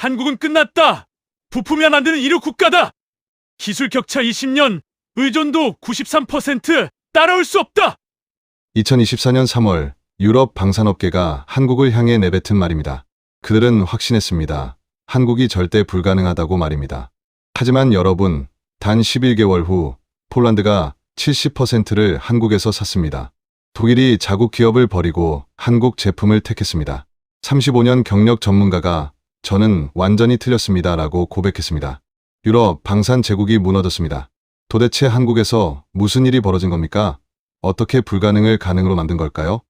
한국은 끝났다. 부품이 안 되는 이류 국가다. 기술 격차 20년, 의존도 93%, 따라올 수 없다. 2024년 3월 유럽 방산업계가 한국을 향해 내뱉은 말입니다. 그들은 확신했습니다. 한국이 절대 불가능하다고 말입니다. 하지만 여러분, 단 11개월 후 폴란드가 70%를 한국에서 샀습니다. 독일이 자국 기업을 버리고 한국 제품을 택했습니다. 35년 경력 전문가가 저는 완전히 틀렸습니다 라고 고백했습니다. 유럽 방산 제국이 무너졌습니다. 도대체 한국에서 무슨 일이 벌어진 겁니까? 어떻게 불가능을 가능으로 만든 걸까요?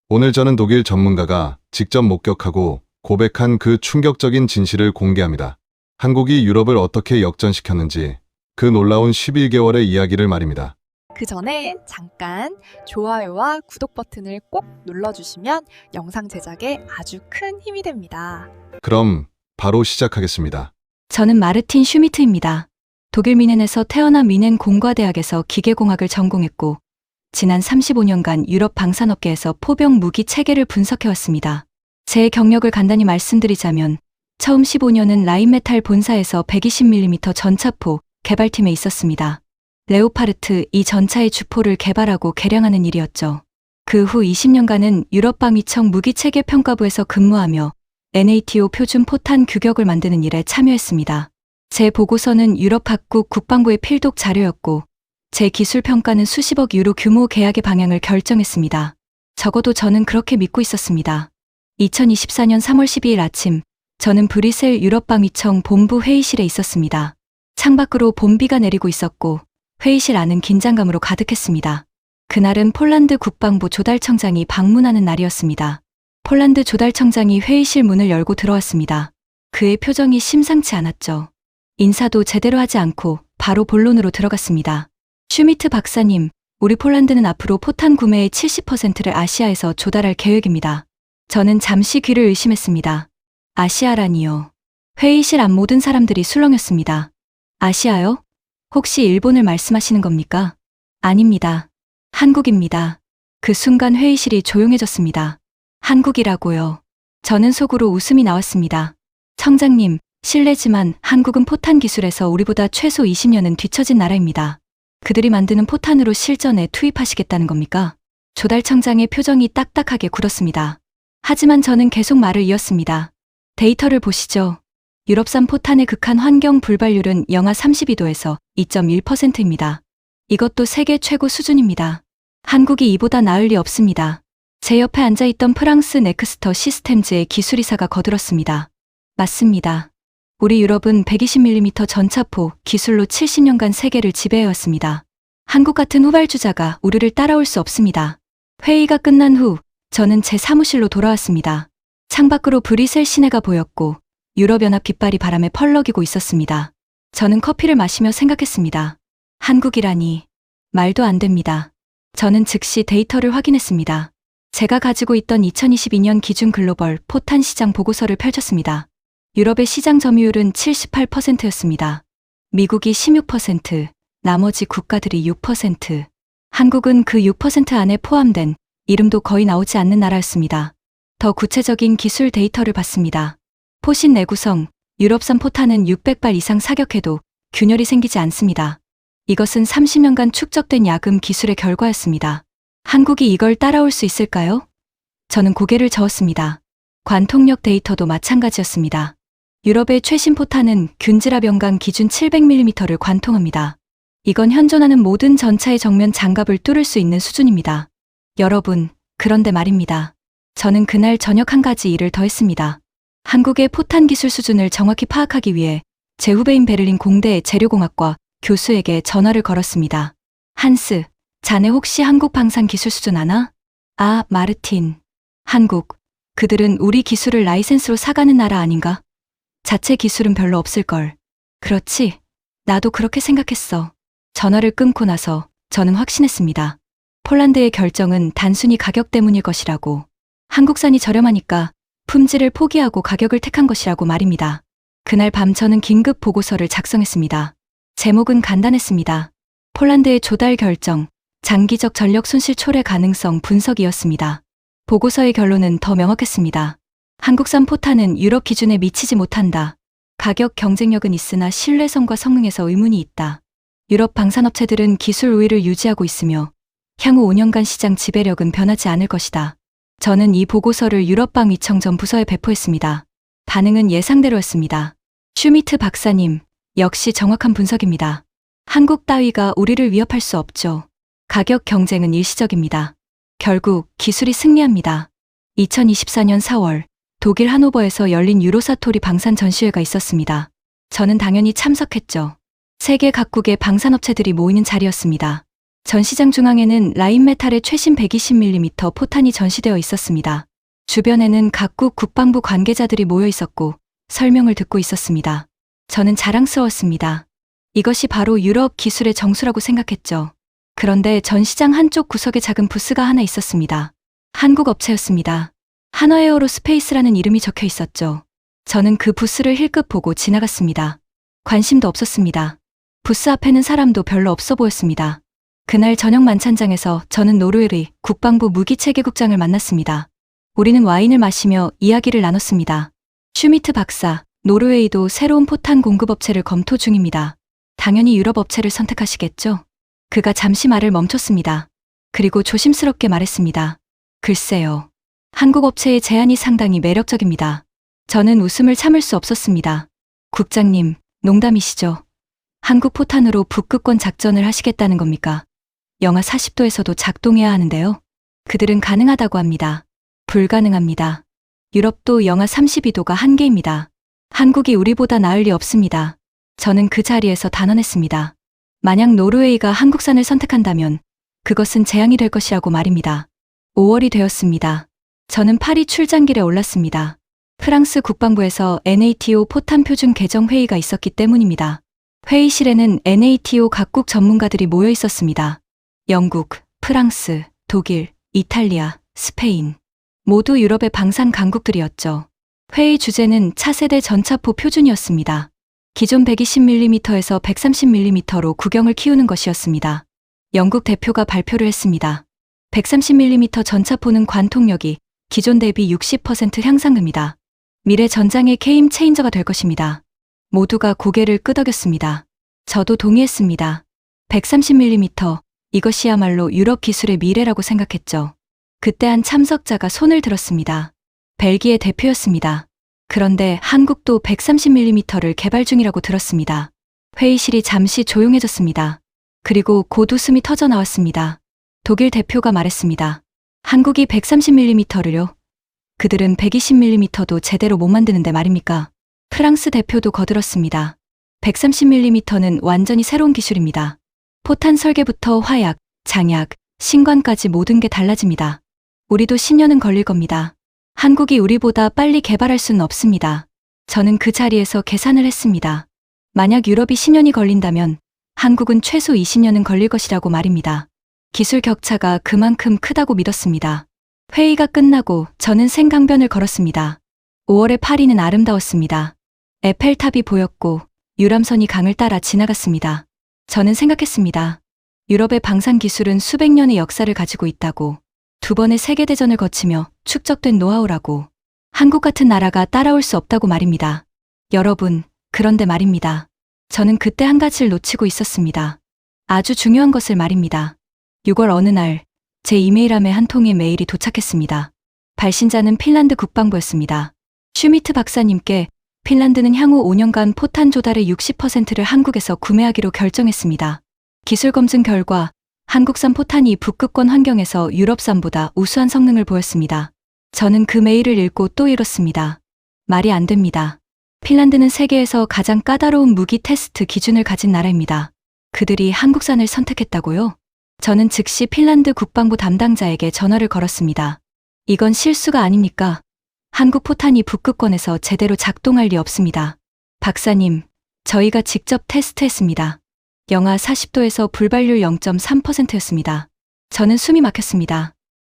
오늘 저는 독일 전문가가 직접 목격하고 고백한 그 충격적인 진실을 공개합니다. 한국이 유럽을 어떻게 역전시켰는지 그 놀라운 11개월의 이야기를 말입니다. 그 전에 잠깐 좋아요와 구독 버튼을 꼭 눌러주시면 영상 제작에 아주 큰 힘이 됩니다. 그럼 바로 시작하겠습니다. 저는 마르틴 슈미트입니다. 독일 미넨에서 태어나 미넨 공과대학에서 기계공학을 전공했고 지난 35년간 유럽 방산업계에서 포병 무기 체계를 분석해왔습니다. 제 경력을 간단히 말씀드리자면 처음 15년은 라인메탈 본사에서 120mm 전차포 개발팀에 있었습니다. 레오파르트 이 전차의 주포를 개발하고 개량하는 일이었죠. 그 후 20년간은 유럽방위청 무기체계 평가부에서 근무하며 NATO 표준 포탄 규격을 만드는 일에 참여했습니다. 제 보고서는 유럽 각국 국방부의 필독 자료였고 제 기술 평가는 수십억 유로 규모 계약의 방향을 결정했습니다. 적어도 저는 그렇게 믿고 있었습니다. 2024년 3월 12일 아침, 저는 브뤼셀 유럽방위청 본부 회의실에 있었습니다. 창밖으로 봄비가 내리고 있었고 회의실 안은 긴장감으로 가득했습니다. 그날은 폴란드 국방부 조달청장이 방문하는 날이었습니다. 폴란드 조달청장이 회의실 문을 열고 들어왔습니다. 그의 표정이 심상치 않았죠. 인사도 제대로 하지 않고 바로 본론으로 들어갔습니다. 슈미트 박사님, 우리 폴란드는 앞으로 포탄 구매의 70%를 아시아에서 조달할 계획입니다. 저는 잠시 귀를 의심했습니다. 아시아라니요. 회의실 안 모든 사람들이 술렁였습니다. 아시아요? 혹시 일본을 말씀하시는 겁니까? 아닙니다. 한국입니다. 그 순간 회의실이 조용해졌습니다. 한국이라고요. 저는 속으로 웃음이 나왔습니다. 청장님, 실례지만 한국은 포탄 기술에서 우리보다 최소 20년은 뒤처진 나라입니다. 그들이 만드는 포탄으로 실전에 투입하시겠다는 겁니까? 조달청장의 표정이 딱딱하게 굳었습니다. 하지만 저는 계속 말을 이었습니다. 데이터를 보시죠. 유럽산 포탄의 극한 환경 불발률은 영하 32도에서 2.1%입니다. 이것도 세계 최고 수준입니다. 한국이 이보다 나을 리 없습니다. 제 옆에 앉아있던 프랑스 넥스터 시스템즈의 기술이사가 거들었습니다. 맞습니다. 우리 유럽은 120mm 전차포 기술로 70년간 세계를 지배해왔습니다. 한국 같은 후발주자가 우리를 따라올 수 없습니다. 회의가 끝난 후 저는 제 사무실로 돌아왔습니다. 창밖으로 브뤼셀 시내가 보였고 유럽연합 깃발이 바람에 펄럭이고 있었습니다. 저는 커피를 마시며 생각했습니다. 한국이라니 말도 안 됩니다. 저는 즉시 데이터를 확인했습니다. 제가 가지고 있던 2022년 기준 글로벌 포탄 시장 보고서를 펼쳤습니다. 유럽의 시장 점유율은 78%였습니다. 미국이 16%, 나머지 국가들이 6%. 한국은 그 6% 안에 포함된 이름도 거의 나오지 않는 나라였습니다. 더 구체적인 기술 데이터를 봤습니다. 포신 내구성, 유럽산 포탄은 600발 이상 사격해도 균열이 생기지 않습니다. 이것은 30년간 축적된 야금 기술의 결과였습니다. 한국이 이걸 따라올 수 있을까요? 저는 고개를 저었습니다. 관통력 데이터도 마찬가지였습니다. 유럽의 최신 포탄은 균질압 연강 기준 700mm를 관통합니다. 이건 현존하는 모든 전차의 정면 장갑을 뚫을 수 있는 수준입니다. 여러분, 그런데 말입니다. 저는 그날 저녁 한 가지 일을 더 했습니다. 한국의 포탄 기술 수준을 정확히 파악하기 위해 제 후배인 베를린 공대의 재료공학과 교수에게 전화를 걸었습니다. 한스, 자네 혹시 한국 방산 기술 수준 아나? 아, 마르틴. 한국. 그들은 우리 기술을 라이센스로 사가는 나라 아닌가? 자체 기술은 별로 없을걸. 그렇지. 나도 그렇게 생각했어. 전화를 끊고 나서 저는 확신했습니다. 폴란드의 결정은 단순히 가격 때문일 것이라고. 한국산이 저렴하니까 품질을 포기하고 가격을 택한 것이라고 말입니다. 그날 밤 저는 긴급 보고서를 작성했습니다. 제목은 간단했습니다. 폴란드의 조달 결정, 장기적 전력 손실 초래 가능성 분석이었습니다. 보고서의 결론은 더 명확했습니다. 한국산 포탄은 유럽 기준에 미치지 못한다. 가격 경쟁력은 있으나 신뢰성과 성능에서 의문이 있다. 유럽 방산업체들은 기술 우위를 유지하고 있으며 향후 5년간 시장 지배력은 변하지 않을 것이다. 저는 이 보고서를 유럽방 위청 전 부서에 배포했습니다. 반응은 예상대로였습니다. 슈미트 박사님, 역시 정확한 분석입니다. 한국 따위가 우리를 위협할 수 없죠. 가격 경쟁은 일시적입니다. 결국 기술이 승리합니다. 2024년 4월 독일 하노버에서 열린 유로사토리 방산 전시회가 있었습니다. 저는 당연히 참석했죠. 세계 각국의 방산업체들이 모이는 자리였습니다. 전시장 중앙에는 라인메탈의 최신 120mm 포탄이 전시되어 있었습니다. 주변에는 각국 국방부 관계자들이 모여 있었고 설명을 듣고 있었습니다. 저는 자랑스러웠습니다. 이것이 바로 유럽 기술의 정수라고 생각했죠. 그런데 전시장 한쪽 구석에 작은 부스가 하나 있었습니다. 한국 업체였습니다. 한화에어로스페이스라는 이름이 적혀 있었죠. 저는 그 부스를 힐끗 보고 지나갔습니다. 관심도 없었습니다. 부스 앞에는 사람도 별로 없어 보였습니다. 그날 저녁 만찬장에서 저는 노르웨이 국방부 무기체계국장을 만났습니다. 우리는 와인을 마시며 이야기를 나눴습니다. 슈미트 박사, 노르웨이도 새로운 포탄 공급업체를 검토 중입니다. 당연히 유럽 업체를 선택하시겠죠? 그가 잠시 말을 멈췄습니다. 그리고 조심스럽게 말했습니다. 글쎄요. 한국 업체의 제안이 상당히 매력적입니다. 저는 웃음을 참을 수 없었습니다. 국장님, 농담이시죠? 한국 포탄으로 북극권 작전을 하시겠다는 겁니까? 영하 40도에서도 작동해야 하는데요. 그들은 가능하다고 합니다. 불가능합니다. 유럽도 영하 32도가 한계입니다. 한국이 우리보다 나을 리 없습니다. 저는 그 자리에서 단언했습니다. 만약 노르웨이가 한국산을 선택한다면 그것은 재앙이 될 것이라고 말입니다. 5월이 되었습니다. 저는 파리 출장길에 올랐습니다. 프랑스 국방부에서 NATO 포탄 표준 개정 회의가 있었기 때문입니다. 회의실에는 NATO 각국 전문가들이 모여 있었습니다. 영국, 프랑스, 독일, 이탈리아, 스페인. 모두 유럽의 방산 강국들이었죠. 회의 주제는 차세대 전차포 표준이었습니다. 기존 120mm에서 130mm로 구경을 키우는 것이었습니다. 영국 대표가 발표를 했습니다. 130mm 전차포는 관통력이 기존 대비 60% 향상됩니다. 미래 전장의 게임 체인저가 될 것입니다. 모두가 고개를 끄덕였습니다. 저도 동의했습니다. 130mm, 이것이야말로 유럽 기술의 미래라고 생각했죠. 그때 한 참석자가 손을 들었습니다. 벨기에 대표였습니다. 그런데 한국도 130mm를 개발 중이라고 들었습니다. 회의실이 잠시 조용해졌습니다. 그리고 곧 웃음이 터져 나왔습니다. 독일 대표가 말했습니다. 한국이 130mm를요? 그들은 120mm도 제대로 못 만드는데 말입니까? 프랑스 대표도 거들었습니다. 130mm는 완전히 새로운 기술입니다. 포탄 설계부터 화약, 장약, 신관까지 모든 게 달라집니다. 우리도 10년은 걸릴 겁니다. 한국이 우리보다 빨리 개발할 수는 없습니다. 저는 그 자리에서 계산을 했습니다. 만약 유럽이 10년이 걸린다면 한국은 최소 20년은 걸릴 것이라고 말입니다. 기술 격차가 그만큼 크다고 믿었습니다. 회의가 끝나고 저는 생강변을 걸었습니다. 5월의 파리는 아름다웠습니다. 에펠탑이 보였고 유람선이 강을 따라 지나갔습니다. 저는 생각했습니다. 유럽의 방산 기술은 수백 년의 역사를 가지고 있다고, 2번의 세계대전을 거치며 축적된 노하우라고, 한국 같은 나라가 따라올 수 없다고 말입니다. 여러분, 그런데 말입니다. 저는 그때 한 가지를 놓치고 있었습니다. 아주 중요한 것을 말입니다. 6월 어느 날, 제 이메일함에 한 통의 메일이 도착했습니다. 발신자는 핀란드 국방부였습니다. 슈미트 박사님께 핀란드는 향후 5년간 포탄 조달의 60%를 한국에서 구매하기로 결정했습니다. 기술 검증 결과 한국산 포탄이 북극권 환경에서 유럽산보다 우수한 성능을 보였습니다. 저는 그 메일을 읽고 또 읽었습니다. 말이 안 됩니다. 핀란드는 세계에서 가장 까다로운 무기 테스트 기준을 가진 나라입니다. 그들이 한국산을 선택했다고요? 저는 즉시 핀란드 국방부 담당자에게 전화를 걸었습니다. 이건 실수가 아닙니까? 한국 포탄이 북극권에서 제대로 작동할 리 없습니다. 박사님, 저희가 직접 테스트했습니다. 영하 40도에서 불발률 0.3%였습니다. 저는 숨이 막혔습니다.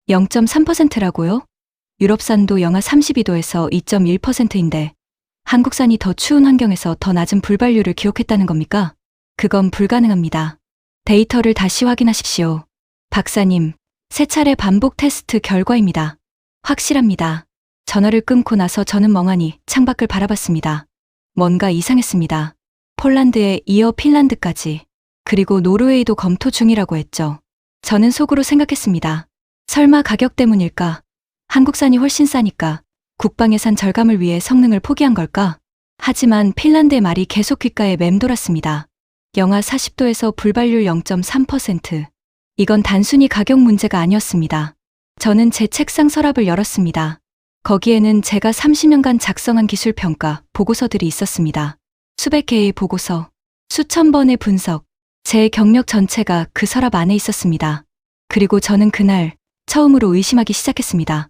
0.3%라고요? 유럽산도 영하 32도에서 2.1%인데 한국산이 더 추운 환경에서 더 낮은 불발률을 기록했다는 겁니까? 그건 불가능합니다. 데이터를 다시 확인하십시오. 박사님, 세 차례 반복 테스트 결과입니다. 확실합니다. 전화를 끊고 나서 저는 멍하니 창밖을 바라봤습니다. 뭔가 이상했습니다. 폴란드에 이어 핀란드까지, 그리고 노르웨이도 검토 중이라고 했죠. 저는 속으로 생각했습니다. 설마 가격 때문일까? 한국산이 훨씬 싸니까 국방 예산 절감을 위해 성능을 포기한 걸까? 하지만 핀란드의 말이 계속 귓가에 맴돌았습니다. 영하 40도에서 불발률 0.3%. 이건 단순히 가격 문제가 아니었습니다. 저는 제 책상 서랍을 열었습니다. 거기에는 제가 30년간 작성한 기술평가 보고서들이 있었습니다. 수백 개의 보고서, 수천 번의 분석, 제 경력 전체가 그 서랍 안에 있었습니다. 그리고 저는 그날 처음으로 의심하기 시작했습니다.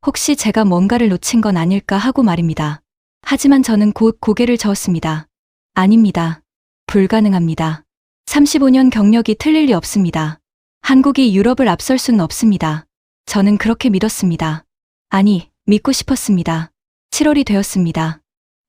혹시 제가 뭔가를 놓친 건 아닐까 하고 말입니다. 하지만 저는 곧 고개를 저었습니다. 아닙니다. 불가능합니다. 35년 경력이 틀릴 리 없습니다. 한국이 유럽을 앞설 수는 없습니다. 저는 그렇게 믿었습니다. 아니, 믿고 싶었습니다. 7월이 되었습니다.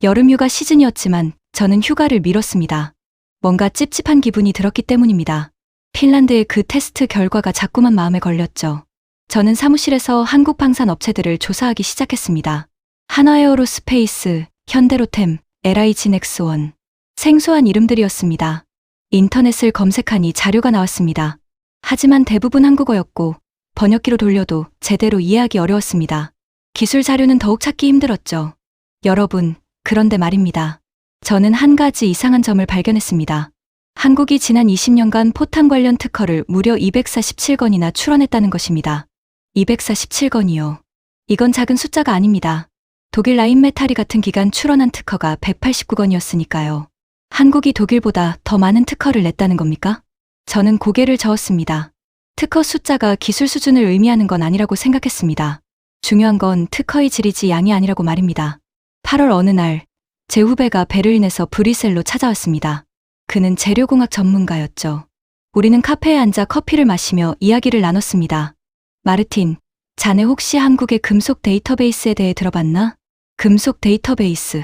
여름휴가 시즌이었지만 저는 휴가를 미뤘습니다. 뭔가 찝찝한 기분이 들었기 때문입니다. 핀란드의 그 테스트 결과가 자꾸만 마음에 걸렸죠. 저는 사무실에서 한국 방산 업체들을 조사하기 시작했습니다. 하나에어로스페이스, 현대로템, LIG넥스원. 생소한 이름들이었습니다. 인터넷을 검색하니 자료가 나왔습니다. 하지만 대부분 한국어였고 번역기로 돌려도 제대로 이해하기 어려웠습니다. 기술 자료는 더욱 찾기 힘들었죠. 여러분, 그런데 말입니다. 저는 한 가지 이상한 점을 발견했습니다. 한국이 지난 20년간 포탄 관련 특허를 무려 247건이나 출원했다는 것입니다. 247건이요. 이건 작은 숫자가 아닙니다. 독일 라인메탈이 같은 기간 출원한 특허가 189건이었으니까요. 한국이 독일보다 더 많은 특허를 냈다는 겁니까? 저는 고개를 저었습니다. 특허 숫자가 기술 수준을 의미하는 건 아니라고 생각했습니다. 중요한 건 특허의 질이지 양이 아니라고 말입니다. 8월 어느 날, 제 후배가 베를린에서 브뤼셀로 찾아왔습니다. 그는 재료공학 전문가였죠. 우리는 카페에 앉아 커피를 마시며 이야기를 나눴습니다. 마르틴, 자네 혹시 한국의 금속 데이터베이스에 대해 들어봤나? 금속 데이터베이스.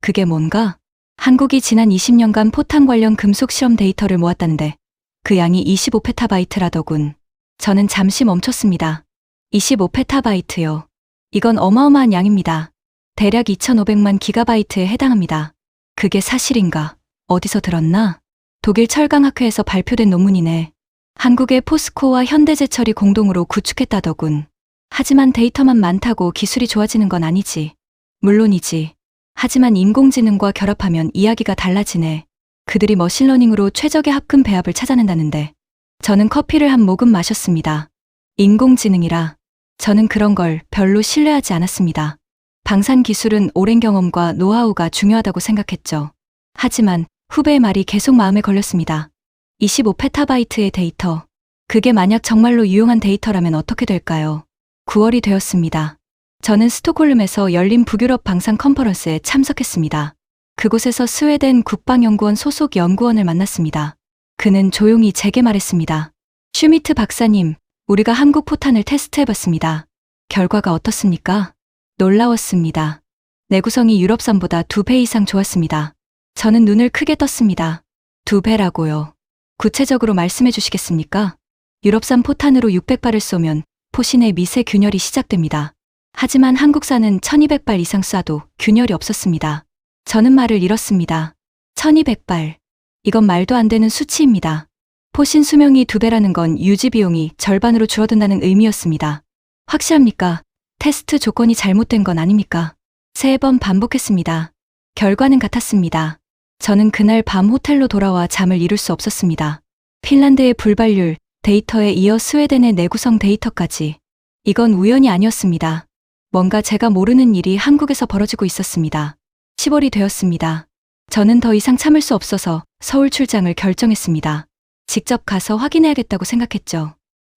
그게 뭔가? 한국이 지난 20년간 포탄 관련 금속 실험 데이터를 모았다는데 그 양이 25페타바이트라더군. 저는 잠시 멈췄습니다. 25페타바이트요. 이건 어마어마한 양입니다. 대략 2,500만 기가바이트에 해당합니다. 그게 사실인가? 어디서 들었나? 독일 철강학회에서 발표된 논문이네. 한국의 포스코와 현대제철이 공동으로 구축했다더군. 하지만 데이터만 많다고 기술이 좋아지는 건 아니지. 물론이지. 하지만 인공지능과 결합하면 이야기가 달라지네. 그들이 머신러닝으로 최적의 합금 배합을 찾아낸다는데. 저는 커피를 한 모금 마셨습니다. 인공지능이라. 저는 그런 걸 별로 신뢰하지 않았습니다. 방산 기술은 오랜 경험과 노하우가 중요하다고 생각했죠. 하지만 후배의 말이 계속 마음에 걸렸습니다. 25페타바이트의 데이터. 그게 만약 정말로 유용한 데이터라면 어떻게 될까요? 9월이 되었습니다. 저는 스톡홀름에서 열린 북유럽 방산 컨퍼런스에 참석했습니다. 그곳에서 스웨덴 국방연구원 소속 연구원을 만났습니다. 그는 조용히 제게 말했습니다. 슈미트 박사님, 우리가 한국 포탄을 테스트해봤습니다. 결과가 어떻습니까? 놀라웠습니다. 내구성이 유럽산보다 2배 이상 좋았습니다. 저는 눈을 크게 떴습니다. 2배라고요. 구체적으로 말씀해 주시겠습니까? 유럽산 포탄으로 600발을 쏘면 포신의 미세 균열이 시작됩니다. 하지만 한국산은 1200발 이상 쏴도 균열이 없었습니다. 저는 말을 잃었습니다. 1200발. 이건 말도 안 되는 수치입니다. 포신 수명이 2배라는 건 유지 비용이 절반으로 줄어든다는 의미였습니다. 확실합니까? 테스트 조건이 잘못된 건 아닙니까? 3번 반복했습니다. 결과는 같았습니다. 저는 그날 밤 호텔로 돌아와 잠을 이룰 수 없었습니다. 핀란드의 불발률, 데이터에 이어 스웨덴의 내구성 데이터까지. 이건 우연이 아니었습니다. 뭔가 제가 모르는 일이 한국에서 벌어지고 있었습니다. 10월이 되었습니다. 저는 더 이상 참을 수 없어서 서울 출장을 결정했습니다. 직접 가서 확인해야겠다고 생각했죠.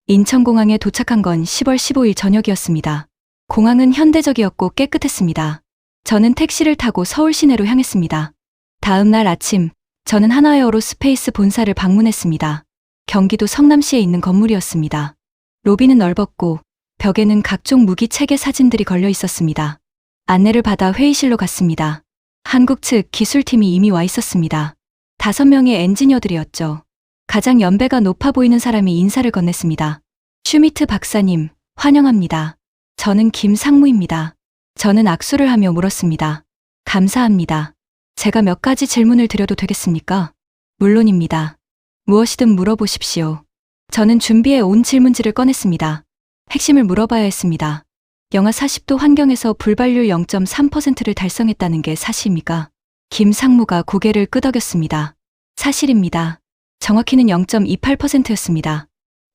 인천공항에 도착한 건 10월 15일 저녁이었습니다. 공항은 현대적이었고 깨끗했습니다. 저는 택시를 타고 서울 시내로 향했습니다. 다음 날 아침, 저는 하나에어로스페이스 본사를 방문했습니다. 경기도 성남시에 있는 건물이었습니다. 로비는 넓었고 벽에는 각종 무기 체계 사진들이 걸려 있었습니다. 안내를 받아 회의실로 갔습니다. 한국 측 기술팀이 이미 와 있었습니다. 5명의 엔지니어들이었죠. 가장 연배가 높아 보이는 사람이 인사를 건넸습니다. 슈미트 박사님, 환영합니다. 저는 김상무입니다. 저는 악수를 하며 물었습니다. 감사합니다. 제가 몇 가지 질문을 드려도 되겠습니까? 물론입니다. 무엇이든 물어보십시오. 저는 준비해 온 질문지를 꺼냈습니다. 핵심을 물어봐야 했습니다. 영하 40도 환경에서 불발률 0.3%를 달성했다는 게 사실입니까? 김상무가 고개를 끄덕였습니다. 사실입니다. 정확히는 0.28%였습니다.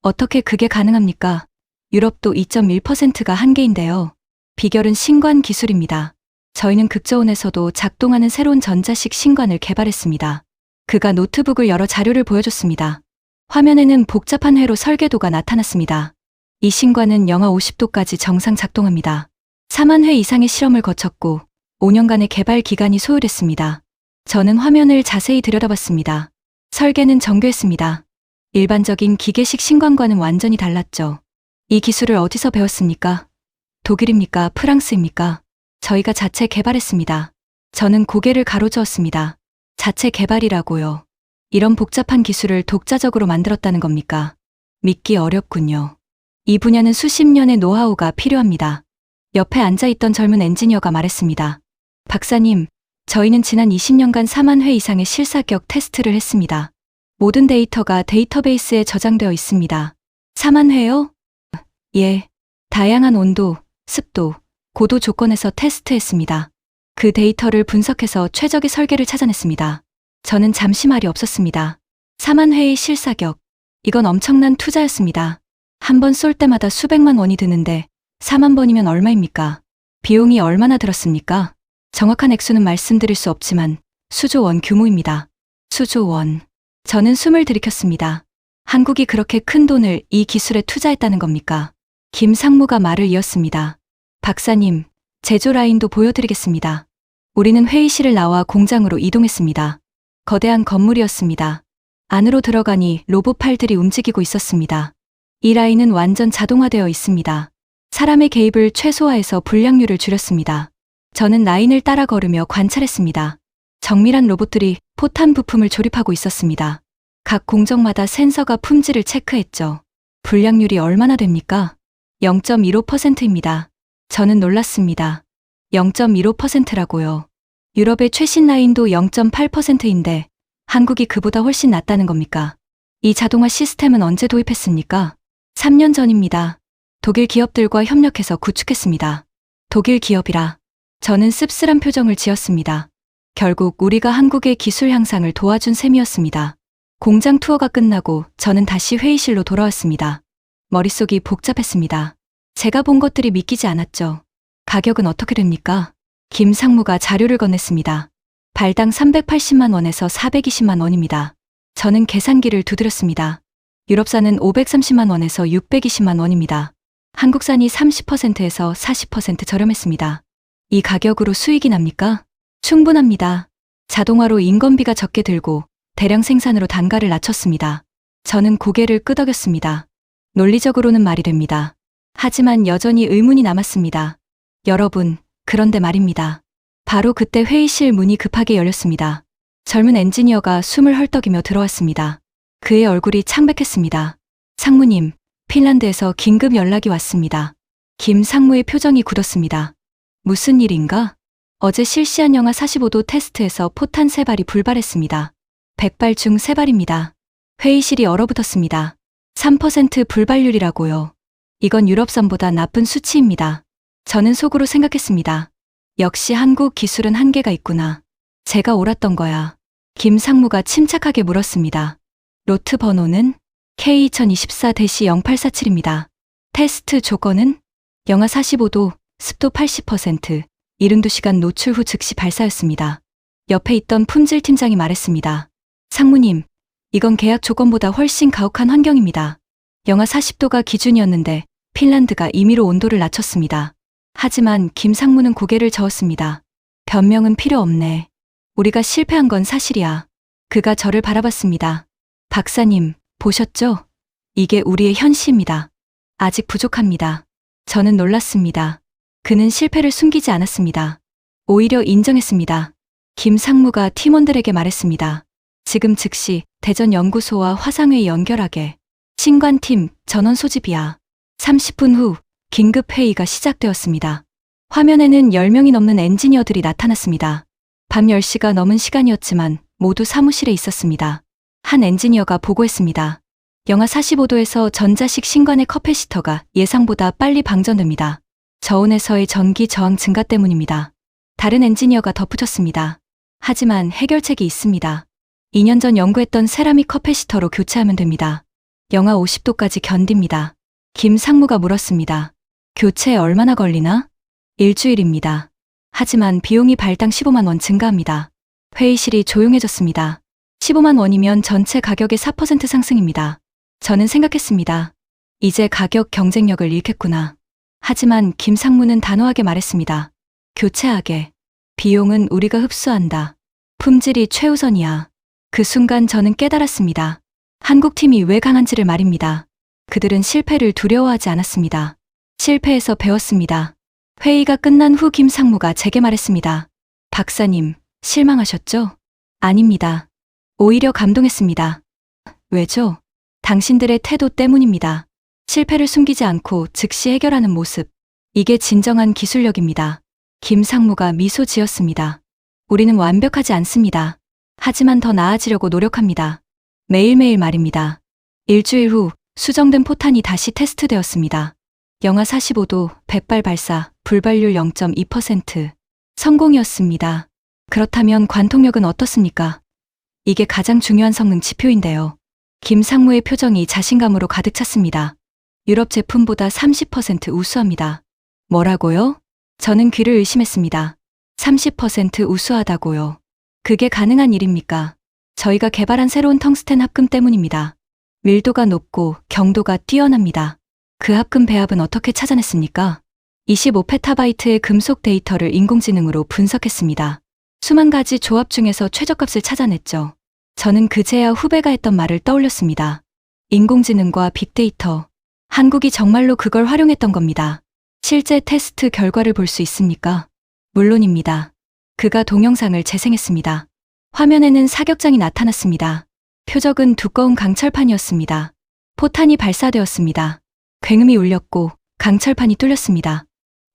어떻게 그게 가능합니까? 유럽도 2.1%가 한계인데요. 비결은 신관 기술입니다. 저희는 극저온에서도 작동하는 새로운 전자식 신관을 개발했습니다. 그가 노트북을 열어 자료를 보여줬습니다. 화면에는 복잡한 회로 설계도가 나타났습니다. 이 신관은 영하 50도까지 정상 작동합니다. 4만 회 이상의 실험을 거쳤고 5년간의 개발 기간이 소요됐습니다. 저는 화면을 자세히 들여다봤습니다. 설계는 정교했습니다. 일반적인 기계식 신관과는 완전히 달랐죠. 이 기술을 어디서 배웠습니까? 독일입니까? 프랑스입니까? 저희가 자체 개발했습니다. 저는 고개를 가로저었습니다. 자체 개발이라고요. 이런 복잡한 기술을 독자적으로 만들었다는 겁니까? 믿기 어렵군요. 이 분야는 수십 년의 노하우가 필요합니다. 옆에 앉아있던 젊은 엔지니어가 말했습니다. 박사님, 저희는 지난 20년간 4만 회 이상의 실사격 테스트를 했습니다. 모든 데이터가 데이터베이스에 저장되어 있습니다. 4만 회요? 예. 다양한 온도, 습도, 고도 조건에서 테스트했습니다. 그 데이터를 분석해서 최적의 설계를 찾아냈습니다. 저는 잠시 말이 없었습니다. 4만 회의 실사격. 이건 엄청난 투자였습니다. 한 번 쏠 때마다 수백만 원이 드는데 4만 번이면 얼마입니까? 비용이 얼마나 들었습니까? 정확한 액수는 말씀드릴 수 없지만 수조 원 규모입니다. 수조 원. 저는 숨을 들이켰습니다. 한국이 그렇게 큰 돈을 이 기술에 투자했다는 겁니까? 김상무가 말을 이었습니다. 박사님, 제조 라인도 보여드리겠습니다. 우리는 회의실을 나와 공장으로 이동했습니다. 거대한 건물이었습니다. 안으로 들어가니 로봇 팔들이 움직이고 있었습니다. 이 라인은 완전 자동화되어 있습니다. 사람의 개입을 최소화해서 불량률을 줄였습니다. 저는 라인을 따라 걸으며 관찰했습니다. 정밀한 로봇들이 포탄 부품을 조립하고 있었습니다. 각 공정마다 센서가 품질을 체크했죠. 불량률이 얼마나 됩니까? 0.15%입니다. 저는 놀랐습니다. 0.15%라고요. 유럽의 최신 라인도 0.8%인데 한국이 그보다 훨씬 낫다는 겁니까? 이 자동화 시스템은 언제 도입했습니까? 3년 전입니다. 독일 기업들과 협력해서 구축했습니다. 독일 기업이라. 저는 씁쓸한 표정을 지었습니다. 결국 우리가 한국의 기술 향상을 도와준 셈이었습니다. 공장 투어가 끝나고 저는 다시 회의실로 돌아왔습니다. 머릿속이 복잡했습니다. 제가 본 것들이 믿기지 않았죠. 가격은 어떻게 됩니까? 김상무가 자료를 건넸습니다. 발당 380만 원에서 420만 원입니다. 저는 계산기를 두드렸습니다. 유럽산은 530만 원에서 620만 원입니다. 한국산이 30%에서 40% 저렴했습니다. 이 가격으로 수익이 납니까? 충분합니다. 자동화로 인건비가 적게 들고 대량 생산으로 단가를 낮췄습니다. 저는 고개를 끄덕였습니다. 논리적으로는 말이 됩니다. 하지만 여전히 의문이 남았습니다. 여러분, 그런데 말입니다. 바로 그때 회의실 문이 급하게 열렸습니다. 젊은 엔지니어가 숨을 헐떡이며 들어왔습니다. 그의 얼굴이 창백했습니다. 상무님, 핀란드에서 긴급 연락이 왔습니다. 김상무의 표정이 굳었습니다. 무슨 일인가? 어제 실시한 영하 45도 테스트에서 포탄 3발이 불발했습니다. 100발 중 3발입니다. 회의실이 얼어붙었습니다. 3% 불발률이라고요. 이건 유럽산보다 나쁜 수치입니다. 저는 속으로 생각했습니다. 역시 한국 기술은 한계가 있구나. 제가 옳았던 거야. 김상무가 침착하게 물었습니다. 로트 번호는 K2024-0847입니다. 테스트 조건은 영하 45도, 습도 80%, 72시간 노출 후 즉시 발사였습니다. 옆에 있던 품질 팀장이 말했습니다. 상무님, 이건 계약 조건보다 훨씬 가혹한 환경입니다. 영하 40도가 기준이었는데 핀란드가 임의로 온도를 낮췄습니다. 하지만 김상무는 고개를 저었습니다. 변명은 필요 없네. 우리가 실패한 건 사실이야. 그가 저를 바라봤습니다. 박사님, 보셨죠? 이게 우리의 현시입니다. 아직 부족합니다. 저는 놀랐습니다. 그는 실패를 숨기지 않았습니다. 오히려 인정했습니다. 김상무가 팀원들에게 말했습니다. 지금 즉시 대전 연구소와 화상회의 연결하게. 신관팀 전원 소집이야. 30분 후 긴급 회의가 시작되었습니다. 화면에는 10명이 넘는 엔지니어들이 나타났습니다. 밤 10시가 넘은 시간이었지만 모두 사무실에 있었습니다. 한 엔지니어가 보고했습니다. 영하 45도에서 전자식 신관의 커패시터가 예상보다 빨리 방전됩니다. 저온에서의 전기 저항 증가 때문입니다. 다른 엔지니어가 덧붙였습니다. 하지만 해결책이 있습니다. 2년 전 연구했던 세라믹 커패시터로 교체하면 됩니다. 영하 50도까지 견딥니다. 김 상무가 물었습니다. 교체에 얼마나 걸리나? 일주일입니다. 하지만 비용이 발당 15만 원 증가합니다. 회의실이 조용해졌습니다. 15만 원이면 전체 가격의 4% 상승입니다. 저는 생각했습니다. 이제 가격 경쟁력을 잃겠구나. 하지만 김 상무는 단호하게 말했습니다. 교체하게. 비용은 우리가 흡수한다. 품질이 최우선이야. 그 순간 저는 깨달았습니다. 한국팀이 왜 강한지를 말입니다. 그들은 실패를 두려워하지 않았습니다. 실패에서 배웠습니다. 회의가 끝난 후 김 상무가 제게 말했습니다. 박사님, 실망하셨죠? 아닙니다. 오히려 감동했습니다. 왜죠? 당신들의 태도 때문입니다. 실패를 숨기지 않고 즉시 해결하는 모습. 이게 진정한 기술력입니다. 김 상무가 미소 지었습니다. 우리는 완벽하지 않습니다. 하지만 더 나아지려고 노력합니다. 매일매일 말입니다. 일주일 후 수정된 포탄이 다시 테스트되었습니다. 영하 45도, 백발 발사, 불발률 0.2%. 성공이었습니다. 그렇다면 관통력은 어떻습니까? 이게 가장 중요한 성능 지표인데요. 김 상무의 표정이 자신감으로 가득 찼습니다. 유럽 제품보다 30% 우수합니다. 뭐라고요? 저는 귀를 의심했습니다. 30% 우수하다고요. 그게 가능한 일입니까? 저희가 개발한 새로운 텅스텐 합금 때문입니다. 밀도가 높고 경도가 뛰어납니다. 그 합금 배합은 어떻게 찾아냈습니까? 25페타바이트의 금속 데이터를 인공지능으로 분석했습니다. 수만 가지 조합 중에서 최저값을 찾아냈죠. 저는 그제야 후배가 했던 말을 떠올렸습니다. 인공지능과 빅데이터. 한국이 정말로 그걸 활용했던 겁니다. 실제 테스트 결과를 볼 수 있습니까? 물론입니다. 그가 동영상을 재생했습니다. 화면에는 사격장이 나타났습니다. 표적은 두꺼운 강철판이었습니다. 포탄이 발사되었습니다. 굉음이 울렸고 강철판이 뚫렸습니다.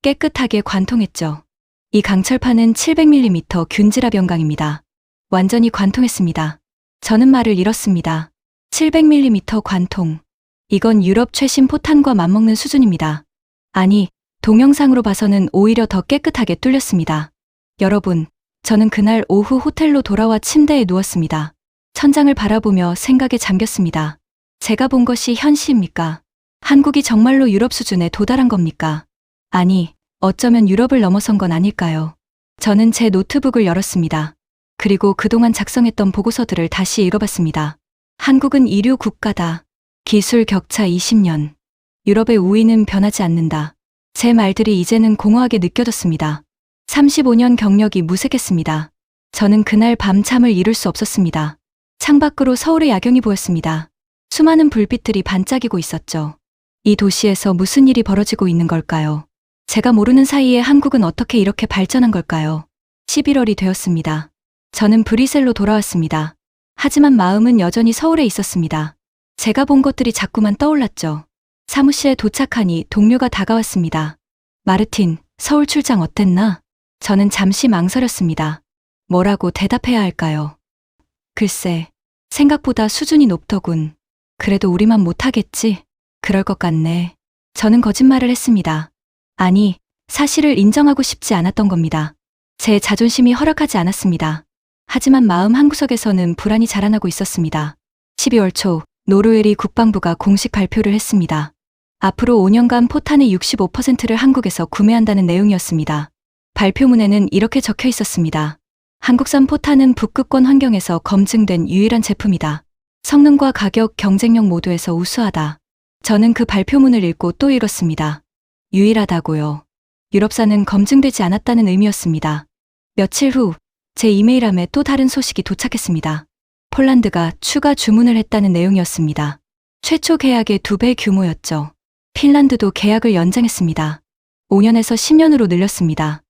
깨끗하게 관통했죠. 이 강철판은 700mm 균질압 연강입니다. 완전히 관통했습니다. 저는 말을 잃었습니다. 700mm 관통. 이건 유럽 최신 포탄과 맞먹는 수준입니다. 아니, 동영상으로 봐서는 오히려 더 깨끗하게 뚫렸습니다. 여러분, 저는 그날 오후 호텔로 돌아와 침대에 누웠습니다. 천장을 바라보며 생각에 잠겼습니다. 제가 본 것이 현실입니까? 한국이 정말로 유럽 수준에 도달한 겁니까? 아니, 어쩌면 유럽을 넘어선 건 아닐까요? 저는 제 노트북을 열었습니다. 그리고 그동안 작성했던 보고서들을 다시 읽어봤습니다. 한국은 이류 국가다. 기술 격차 20년. 유럽의 우위는 변하지 않는다. 제 말들이 이제는 공허하게 느껴졌습니다. 35년 경력이 무색했습니다. 저는 그날 밤잠을 이룰 수 없었습니다. 창밖으로 서울의 야경이 보였습니다. 수많은 불빛들이 반짝이고 있었죠. 이 도시에서 무슨 일이 벌어지고 있는 걸까요? 제가 모르는 사이에 한국은 어떻게 이렇게 발전한 걸까요? 11월이 되었습니다. 저는 브뤼셀로 돌아왔습니다. 하지만 마음은 여전히 서울에 있었습니다. 제가 본 것들이 자꾸만 떠올랐죠. 사무실에 도착하니 동료가 다가왔습니다. 마르틴, 서울 출장 어땠나? 저는 잠시 망설였습니다. 뭐라고 대답해야 할까요? 글쎄, 생각보다 수준이 높더군. 그래도 우리만 못하겠지? 그럴 것 같네. 저는 거짓말을 했습니다. 아니, 사실을 인정하고 싶지 않았던 겁니다. 제 자존심이 허락하지 않았습니다. 하지만 마음 한구석에서는 불안이 자라나고 있었습니다. 12월 초, 노르웨이 국방부가 공식 발표를 했습니다. 앞으로 5년간 포탄의 65%를 한국에서 구매한다는 내용이었습니다. 발표문에는 이렇게 적혀 있었습니다. 한국산 포탄은 북극권 환경에서 검증된 유일한 제품이다. 성능과 가격, 경쟁력 모두에서 우수하다. 저는 그 발표문을 읽고 또 읽었습니다. 유일하다고요. 유럽산은 검증되지 않았다는 의미였습니다. 며칠 후, 제 이메일함에 또 다른 소식이 도착했습니다. 폴란드가 추가 주문을 했다는 내용이었습니다. 최초 계약의 2배 규모였죠. 핀란드도 계약을 연장했습니다. 5년에서 10년으로 늘렸습니다.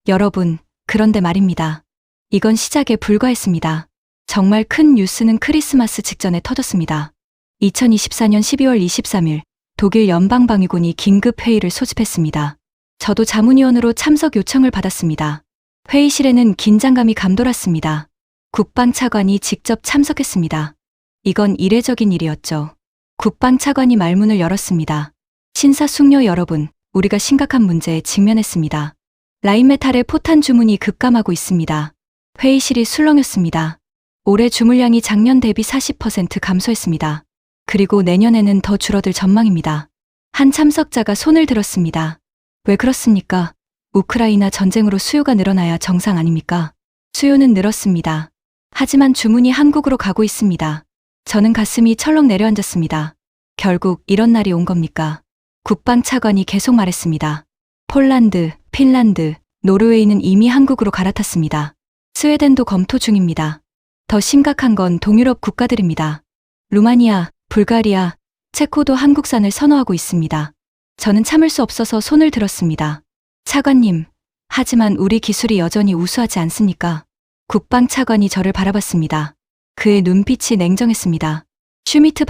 여러분, 그런데 말입니다. 이건 시작에 불과했습니다. 정말 큰 뉴스는 크리스마스 직전에 터졌습니다. 2024년 12월 23일, 독일 연방방위군이 긴급 회의를 소집했습니다. 저도 자문위원으로 참석 요청을 받았습니다. 회의실에는 긴장감이 감돌았습니다. 국방 차관이 직접 참석했습니다. 이건 이례적인 일이었죠. 국방 차관이 말문을 열었습니다. 신사숙녀 여러분, 우리가 심각한 문제에 직면했습니다. 라인메탈의 포탄 주문이 급감하고 있습니다. 회의실이 술렁였습니다. 올해 주물량이 작년 대비 40% 감소했습니다. 그리고 내년에는 더 줄어들 전망입니다. 한 참석자가 손을 들었습니다. 왜 그렇습니까? 우크라이나 전쟁으로 수요가 늘어나야 정상 아닙니까? 수요는 늘었습니다. 하지만 주문이 한국으로 가고 있습니다. 저는 가슴이 철렁 내려앉았습니다. 결국 이런 날이 온 겁니까? 국방 차관이 계속 말했습니다. 폴란드, 핀란드, 노르웨이는 이미 한국으로 갈아탔습니다. 스웨덴도 검토 중입니다. 더 심각한 건 동유럽 국가들입니다. 루마니아, 불가리아, 체코도 한국산을 선호하고 있습니다. 저는 참을 수 없어서 손을 들었습니다. 차관님, 하지만 우리 기술이 여전히 우수하지 않습니까? 국방 차관이 저를 바라봤습니다. 그의 눈빛이 냉정했습니다. 슈미트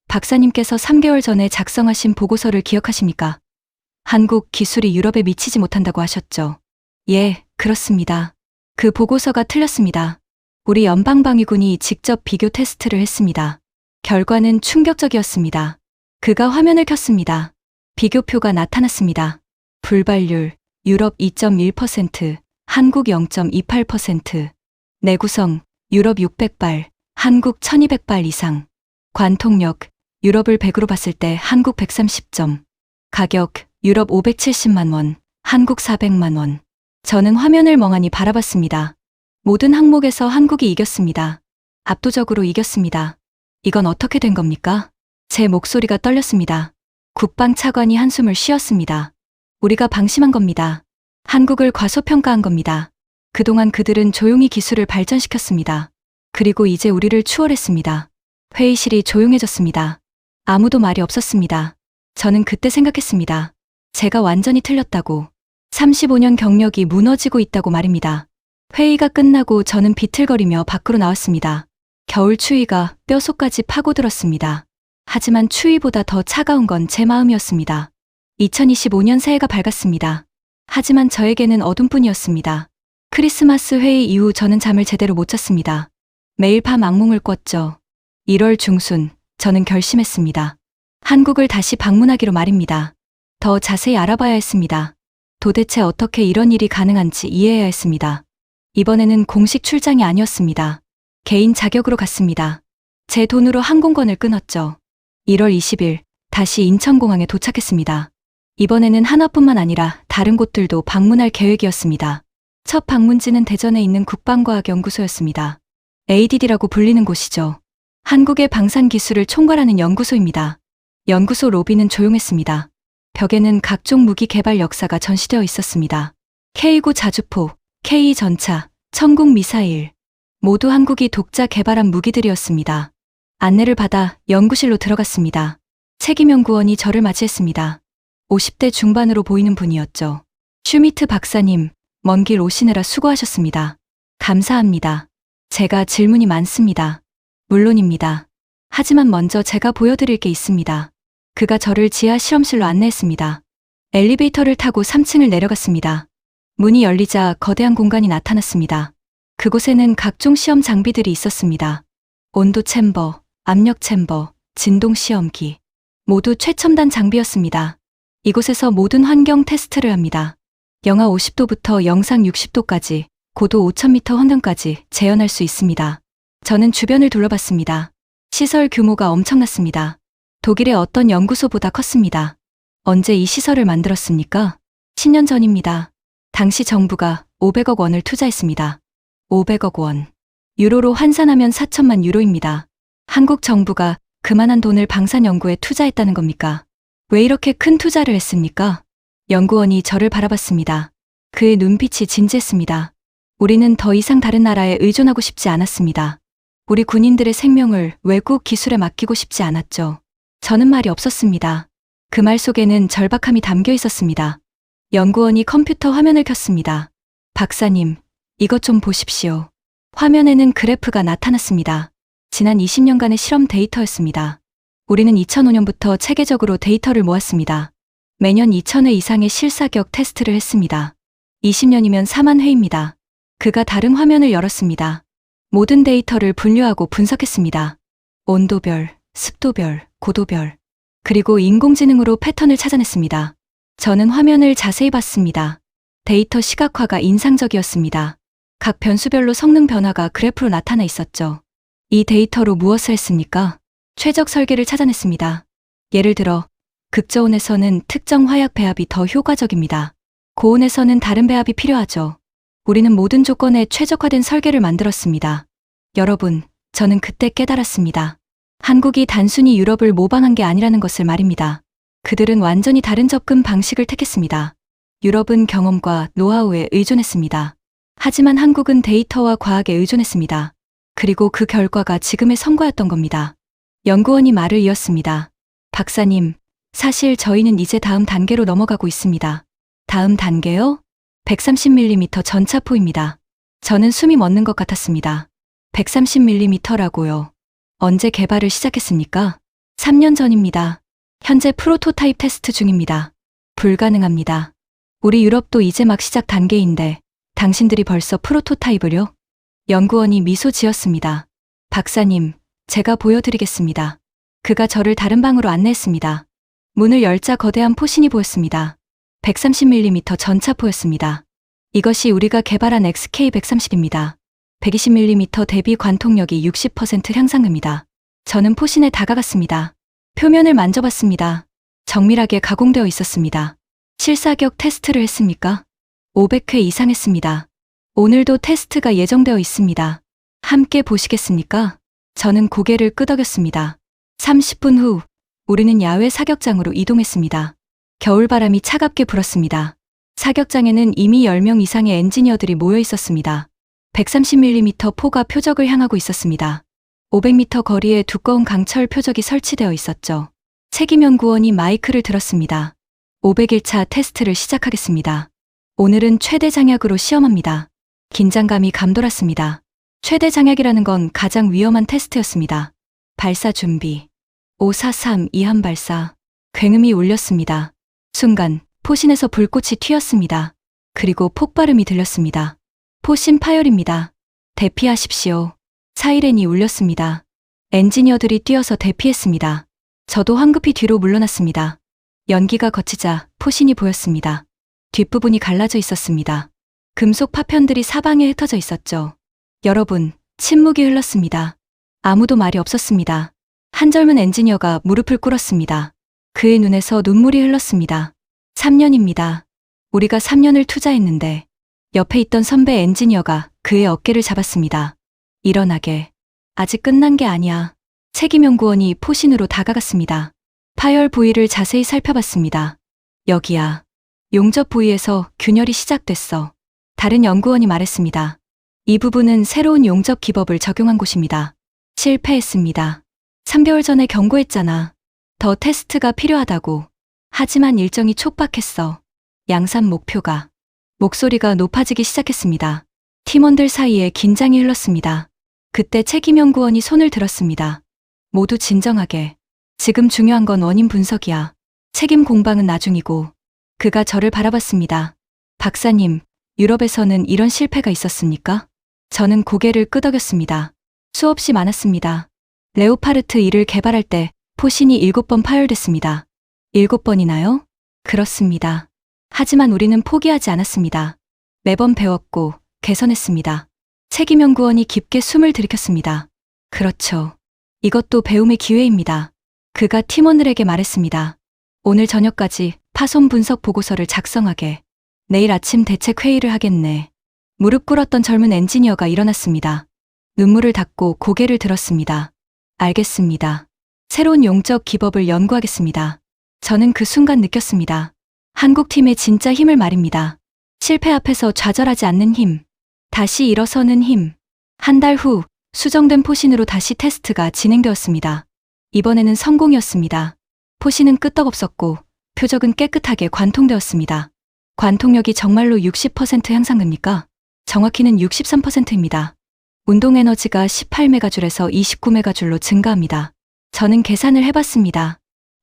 박사님께서 3개월 전에 작성하신 보고서를 기억하십니까? 한국 기술이 유럽에 미치지 못한다고 하셨죠. 예, 그렇습니다. 그 보고서가 틀렸습니다. 우리 연방방위군이 직접 비교 테스트를 했습니다. 결과는 충격적이었습니다. 그가 화면을 켰습니다. 비교표가 나타났습니다. 불발률, 유럽 2.1%, 한국 0.28%, 내구성, 유럽 600발, 한국 1200발 이상, 관통력, 유럽을 100으로 봤을 때 한국 130점, 가격, 유럽 570만 원, 한국 400만 원. 저는 화면을 멍하니 바라봤습니다. 모든 항목에서 한국이 이겼습니다. 압도적으로 이겼습니다. 이건 어떻게 된 겁니까? 제 목소리가 떨렸습니다. 국방 차관이 한숨을 쉬었습니다. 우리가 방심한 겁니다. 한국을 과소평가한 겁니다. 그동안 그들은 조용히 기술을 발전시켰습니다. 그리고 이제 우리를 추월했습니다. 회의실이 조용해졌습니다. 아무도 말이 없었습니다. 저는 그때 생각했습니다. 제가 완전히 틀렸다고. 35년 경력이 무너지고 있다고 말입니다. 회의가 끝나고 저는 비틀거리며 밖으로 나왔습니다. 겨울 추위가 뼛속까지 파고들었습니다. 하지만 추위보다 더 차가운 건 제 마음이었습니다. 2025년 새해가 밝았습니다. 하지만 저에게는 어둠뿐이었습니다. 크리스마스 회의 이후 저는 잠을 제대로 못 잤습니다. 매일 밤 악몽을 꿨죠. 1월 중순, 저는 결심했습니다. 한국을 다시 방문하기로 말입니다. 더 자세히 알아봐야 했습니다. 도대체 어떻게 이런 일이 가능한지 이해해야 했습니다. 이번에는 공식 출장이 아니었습니다. 개인 자격으로 갔습니다. 제 돈으로 항공권을 끊었죠. 1월 20일, 다시 인천공항에 도착했습니다. 이번에는 하나뿐만 아니라 다른 곳들도 방문할 계획이었습니다. 첫 방문지는 대전에 있는 국방과학연구소였습니다. ADD라고 불리는 곳이죠. 한국의 방산기술을 총괄하는 연구소입니다. 연구소 로비는 조용했습니다. 벽에는 각종 무기 개발 역사가 전시되어 있었습니다. K9 자주포, K 전차, 천국 미사일. 모두 한국이 독자 개발한 무기들이었습니다. 안내를 받아 연구실로 들어갔습니다. 책임연구원이 저를 맞이했습니다. 50대 중반으로 보이는 분이었죠. 슈미트 박사님, 먼 길 오시느라 수고하셨습니다. 감사합니다. 제가 질문이 많습니다. 물론입니다. 하지만 먼저 제가 보여드릴 게 있습니다. 그가 저를 지하 실험실로 안내했습니다. 엘리베이터를 타고 3층을 내려갔습니다. 문이 열리자 거대한 공간이 나타났습니다. 그곳에는 각종 시험 장비들이 있었습니다. 온도 챔버, 압력 챔버, 진동 시험기. 모두 최첨단 장비였습니다. 이곳에서 모든 환경 테스트를 합니다. 영하 50도부터 영상 60도까지, 고도 5000m 환경까지 재현할 수 있습니다. 저는 주변을 둘러봤습니다. 시설 규모가 엄청났습니다. 독일의 어떤 연구소보다 컸습니다. 언제 이 시설을 만들었습니까? 10년 전입니다. 당시 정부가 500억 원을 투자했습니다. 500억 원. 유로로 환산하면 4천만 유로입니다. 한국 정부가 그만한 돈을 방산 연구에 투자했다는 겁니까? 왜 이렇게 큰 투자를 했습니까? 연구원이 저를 바라봤습니다. 그의 눈빛이 진지했습니다. 우리는 더 이상 다른 나라에 의존하고 싶지 않았습니다. 우리 군인들의 생명을 외국 기술에 맡기고 싶지 않았죠. 저는 말이 없었습니다. 그 말 속에는 절박함이 담겨 있었습니다. 연구원이 컴퓨터 화면을 켰습니다. 박사님, 이것 좀 보십시오. 화면에는 그래프가 나타났습니다. 지난 20년간의 실험 데이터였습니다. 우리는 2005년부터 체계적으로 데이터를 모았습니다. 매년 2000회 이상의 실사격 테스트를 했습니다. 20년이면 4만 회입니다. 그가 다른 화면을 열었습니다. 모든 데이터를 분류하고 분석했습니다. 온도별, 습도별, 고도별, 그리고 인공지능으로 패턴을 찾아냈습니다. 저는 화면을 자세히 봤습니다. 데이터 시각화가 인상적이었습니다. 각 변수별로 성능 변화가 그래프로 나타나 있었죠. 이 데이터로 무엇을 했습니까? 최적 설계를 찾아냈습니다. 예를 들어, 극저온에서는 특정 화약 배합이 더 효과적입니다. 고온에서는 다른 배합이 필요하죠. 우리는 모든 조건에 최적화된 설계를 만들었습니다. 여러분, 저는 그때 깨달았습니다. 한국이 단순히 유럽을 모방한 게 아니라는 것을 말입니다. 그들은 완전히 다른 접근 방식을 택했습니다. 유럽은 경험과 노하우에 의존했습니다. 하지만 한국은 데이터와 과학에 의존했습니다. 그리고 그 결과가 지금의 성과였던 겁니다. 연구원이 말을 이었습니다. 박사님, 사실 저희는 이제 다음 단계로 넘어가고 있습니다. 다음 단계요? 130mm 전차포입니다. 저는 숨이 멎는 것 같았습니다. 130mm라고요. 언제 개발을 시작했습니까? 3년 전입니다. 현재 프로토타입 테스트 중입니다. 불가능합니다. 우리 유럽도 이제 막 시작 단계인데 당신들이 벌써 프로토타입을요? 연구원이 미소 지었습니다. 박사님, 제가 보여드리겠습니다. 그가 저를 다른 방으로 안내했습니다. 문을 열자 거대한 포신이 보였습니다. 130mm 전차포였습니다. 이것이 우리가 개발한 XK130입니다. 120mm 대비 관통력이 60% 향상됩니다. 저는 포신에 다가갔습니다. 표면을 만져봤습니다. 정밀하게 가공되어 있었습니다. 실사격 테스트를 했습니까? 500회 이상 했습니다. 오늘도 테스트가 예정되어 있습니다. 함께 보시겠습니까? 저는 고개를 끄덕였습니다. 30분 후, 우리는 야외 사격장으로 이동했습니다. 겨울바람이 차갑게 불었습니다. 사격장에는 이미 10명 이상의 엔지니어들이 모여 있었습니다. 130mm 포가 표적을 향하고 있었습니다. 500m 거리에 두꺼운 강철 표적이 설치되어 있었죠. 책임연구원이 마이크를 들었습니다. 501차 테스트를 시작하겠습니다. 오늘은 최대 장약으로 시험합니다. 긴장감이 감돌았습니다. 최대 장약이라는 건 가장 위험한 테스트였습니다. 발사 준비. 543 이한 발사. 굉음이 울렸습니다. 순간 포신에서 불꽃이 튀었습니다. 그리고 폭발음이 들렸습니다. 포신 파열입니다. 대피하십시오. 사이렌이 울렸습니다. 엔지니어들이 뛰어서 대피했습니다. 저도 황급히 뒤로 물러났습니다. 연기가 거치자 포신이 보였습니다. 뒷부분이 갈라져 있었습니다. 금속 파편들이 사방에 흩어져 있었죠. 여러분, 침묵이 흘렀습니다. 아무도 말이 없었습니다. 한 젊은 엔지니어가 무릎을 꿇었습니다. 그의 눈에서 눈물이 흘렀습니다. 3년입니다. 우리가 3년을 투자했는데 옆에 있던 선배 엔지니어가 그의 어깨를 잡았습니다. 일어나게. 아직 끝난 게 아니야. 책임연구원이 포신으로 다가갔습니다. 파열 부위를 자세히 살펴봤습니다. 여기야. 용접 부위에서 균열이 시작됐어. 다른 연구원이 말했습니다. 이 부분은 새로운 용접 기법을 적용한 곳입니다. 실패했습니다. 3개월 전에 경고했잖아. 더 테스트가 필요하다고. 하지만 일정이 촉박했어. 양산 목표가. 목소리가 높아지기 시작했습니다. 팀원들 사이에 긴장이 흘렀습니다. 그때 책임연구원이 손을 들었습니다. 모두 진정하게. 지금 중요한 건 원인 분석이야. 책임 공방은 나중이고. 그가 저를 바라봤습니다. 박사님, 유럽에서는 이런 실패가 있었습니까? 저는 고개를 끄덕였습니다. 수없이 많았습니다. 레오파르트 2를 개발할 때 포신이 7번 파열됐습니다. 7번이나요? 그렇습니다. 하지만 우리는 포기하지 않았습니다. 매번 배웠고 개선했습니다. 책임연구원이 깊게 숨을 들이켰습니다. 그렇죠. 이것도 배움의 기회입니다. 그가 팀원들에게 말했습니다. 오늘 저녁까지 파손 분석 보고서를 작성하게. 내일 아침 대책 회의를 하겠네. 무릎 꿇었던 젊은 엔지니어가 일어났습니다. 눈물을 닦고 고개를 들었습니다. 알겠습니다. 새로운 용접 기법을 연구하겠습니다. 저는 그 순간 느꼈습니다. 한국 팀의 진짜 힘을 말입니다. 실패 앞에서 좌절하지 않는 힘. 다시 일어서는 힘. 한 달 후 수정된 포신으로 다시 테스트가 진행되었습니다. 이번에는 성공이었습니다. 포신은 끄떡없었고 표적은 깨끗하게 관통되었습니다. 관통력이 정말로 60% 향상됩니까? 정확히는 63%입니다. 운동에너지가 18메가줄에서 29메가줄로 증가합니다. 저는 계산을 해봤습니다.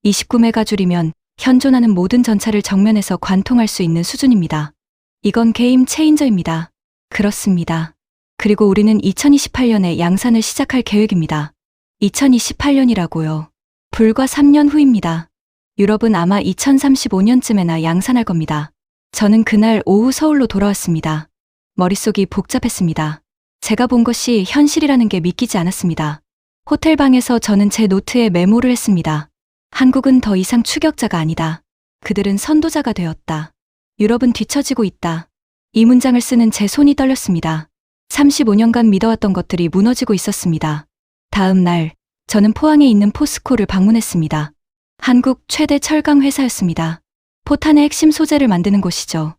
29메가줄이면 현존하는 모든 전차를 정면에서 관통할 수 있는 수준입니다. 이건 게임 체인저입니다. 그렇습니다. 그리고 우리는 2028년에 양산을 시작할 계획입니다. 2028년이라고요. 불과 3년 후입니다. 유럽은 아마 2035년쯤에나 양산할 겁니다. 저는 그날 오후 서울로 돌아왔습니다. 머릿속이 복잡했습니다. 제가 본 것이 현실이라는 게 믿기지 않았습니다. 호텔 방에서 저는 제 노트에 메모를 했습니다. 한국은 더 이상 추격자가 아니다. 그들은 선도자가 되었다. 유럽은 뒤처지고 있다. 이 문장을 쓰는 제 손이 떨렸습니다. 35년간 믿어왔던 것들이 무너지고 있었습니다. 다음 날, 저는 포항에 있는 포스코를 방문했습니다. 한국 최대 철강 회사였습니다. 포탄의 핵심 소재를 만드는 곳이죠.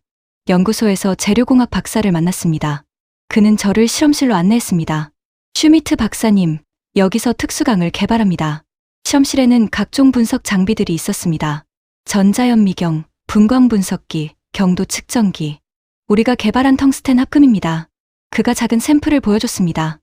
연구소에서 재료공학 박사를 만났습니다. 그는 저를 실험실로 안내했습니다. 슈미트 박사님, 여기서 특수강을 개발합니다. 실험실에는 각종 분석 장비들이 있었습니다. 전자현미경, 분광 분석기, 경도 측정기. 우리가 개발한 텅스텐 합금입니다. 그가 작은 샘플을 보여줬습니다.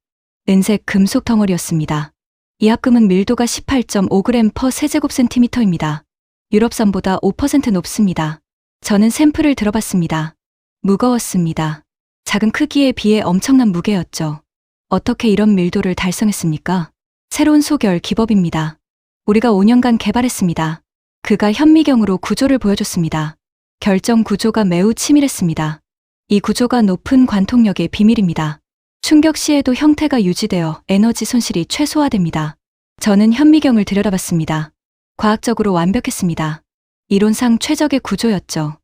은색 금속 덩어리였습니다. 이 합금은 밀도가 18.5g per 세제곱센티미터입니다. 유럽산보다 5% 높습니다. 저는 샘플을 들어봤습니다. 무거웠습니다. 작은 크기에 비해 엄청난 무게였죠. 어떻게 이런 밀도를 달성했습니까? 새로운 소결 기법입니다. 우리가 5년간 개발했습니다. 그가 현미경으로 구조를 보여줬습니다. 결정 구조가 매우 치밀했습니다. 이 구조가 높은 관통력의 비밀입니다. 충격 시에도 형태가 유지되어 에너지 손실이 최소화됩니다. 저는 현미경을 들여다봤습니다. 과학적으로 완벽했습니다. 이론상 최적의 구조였죠.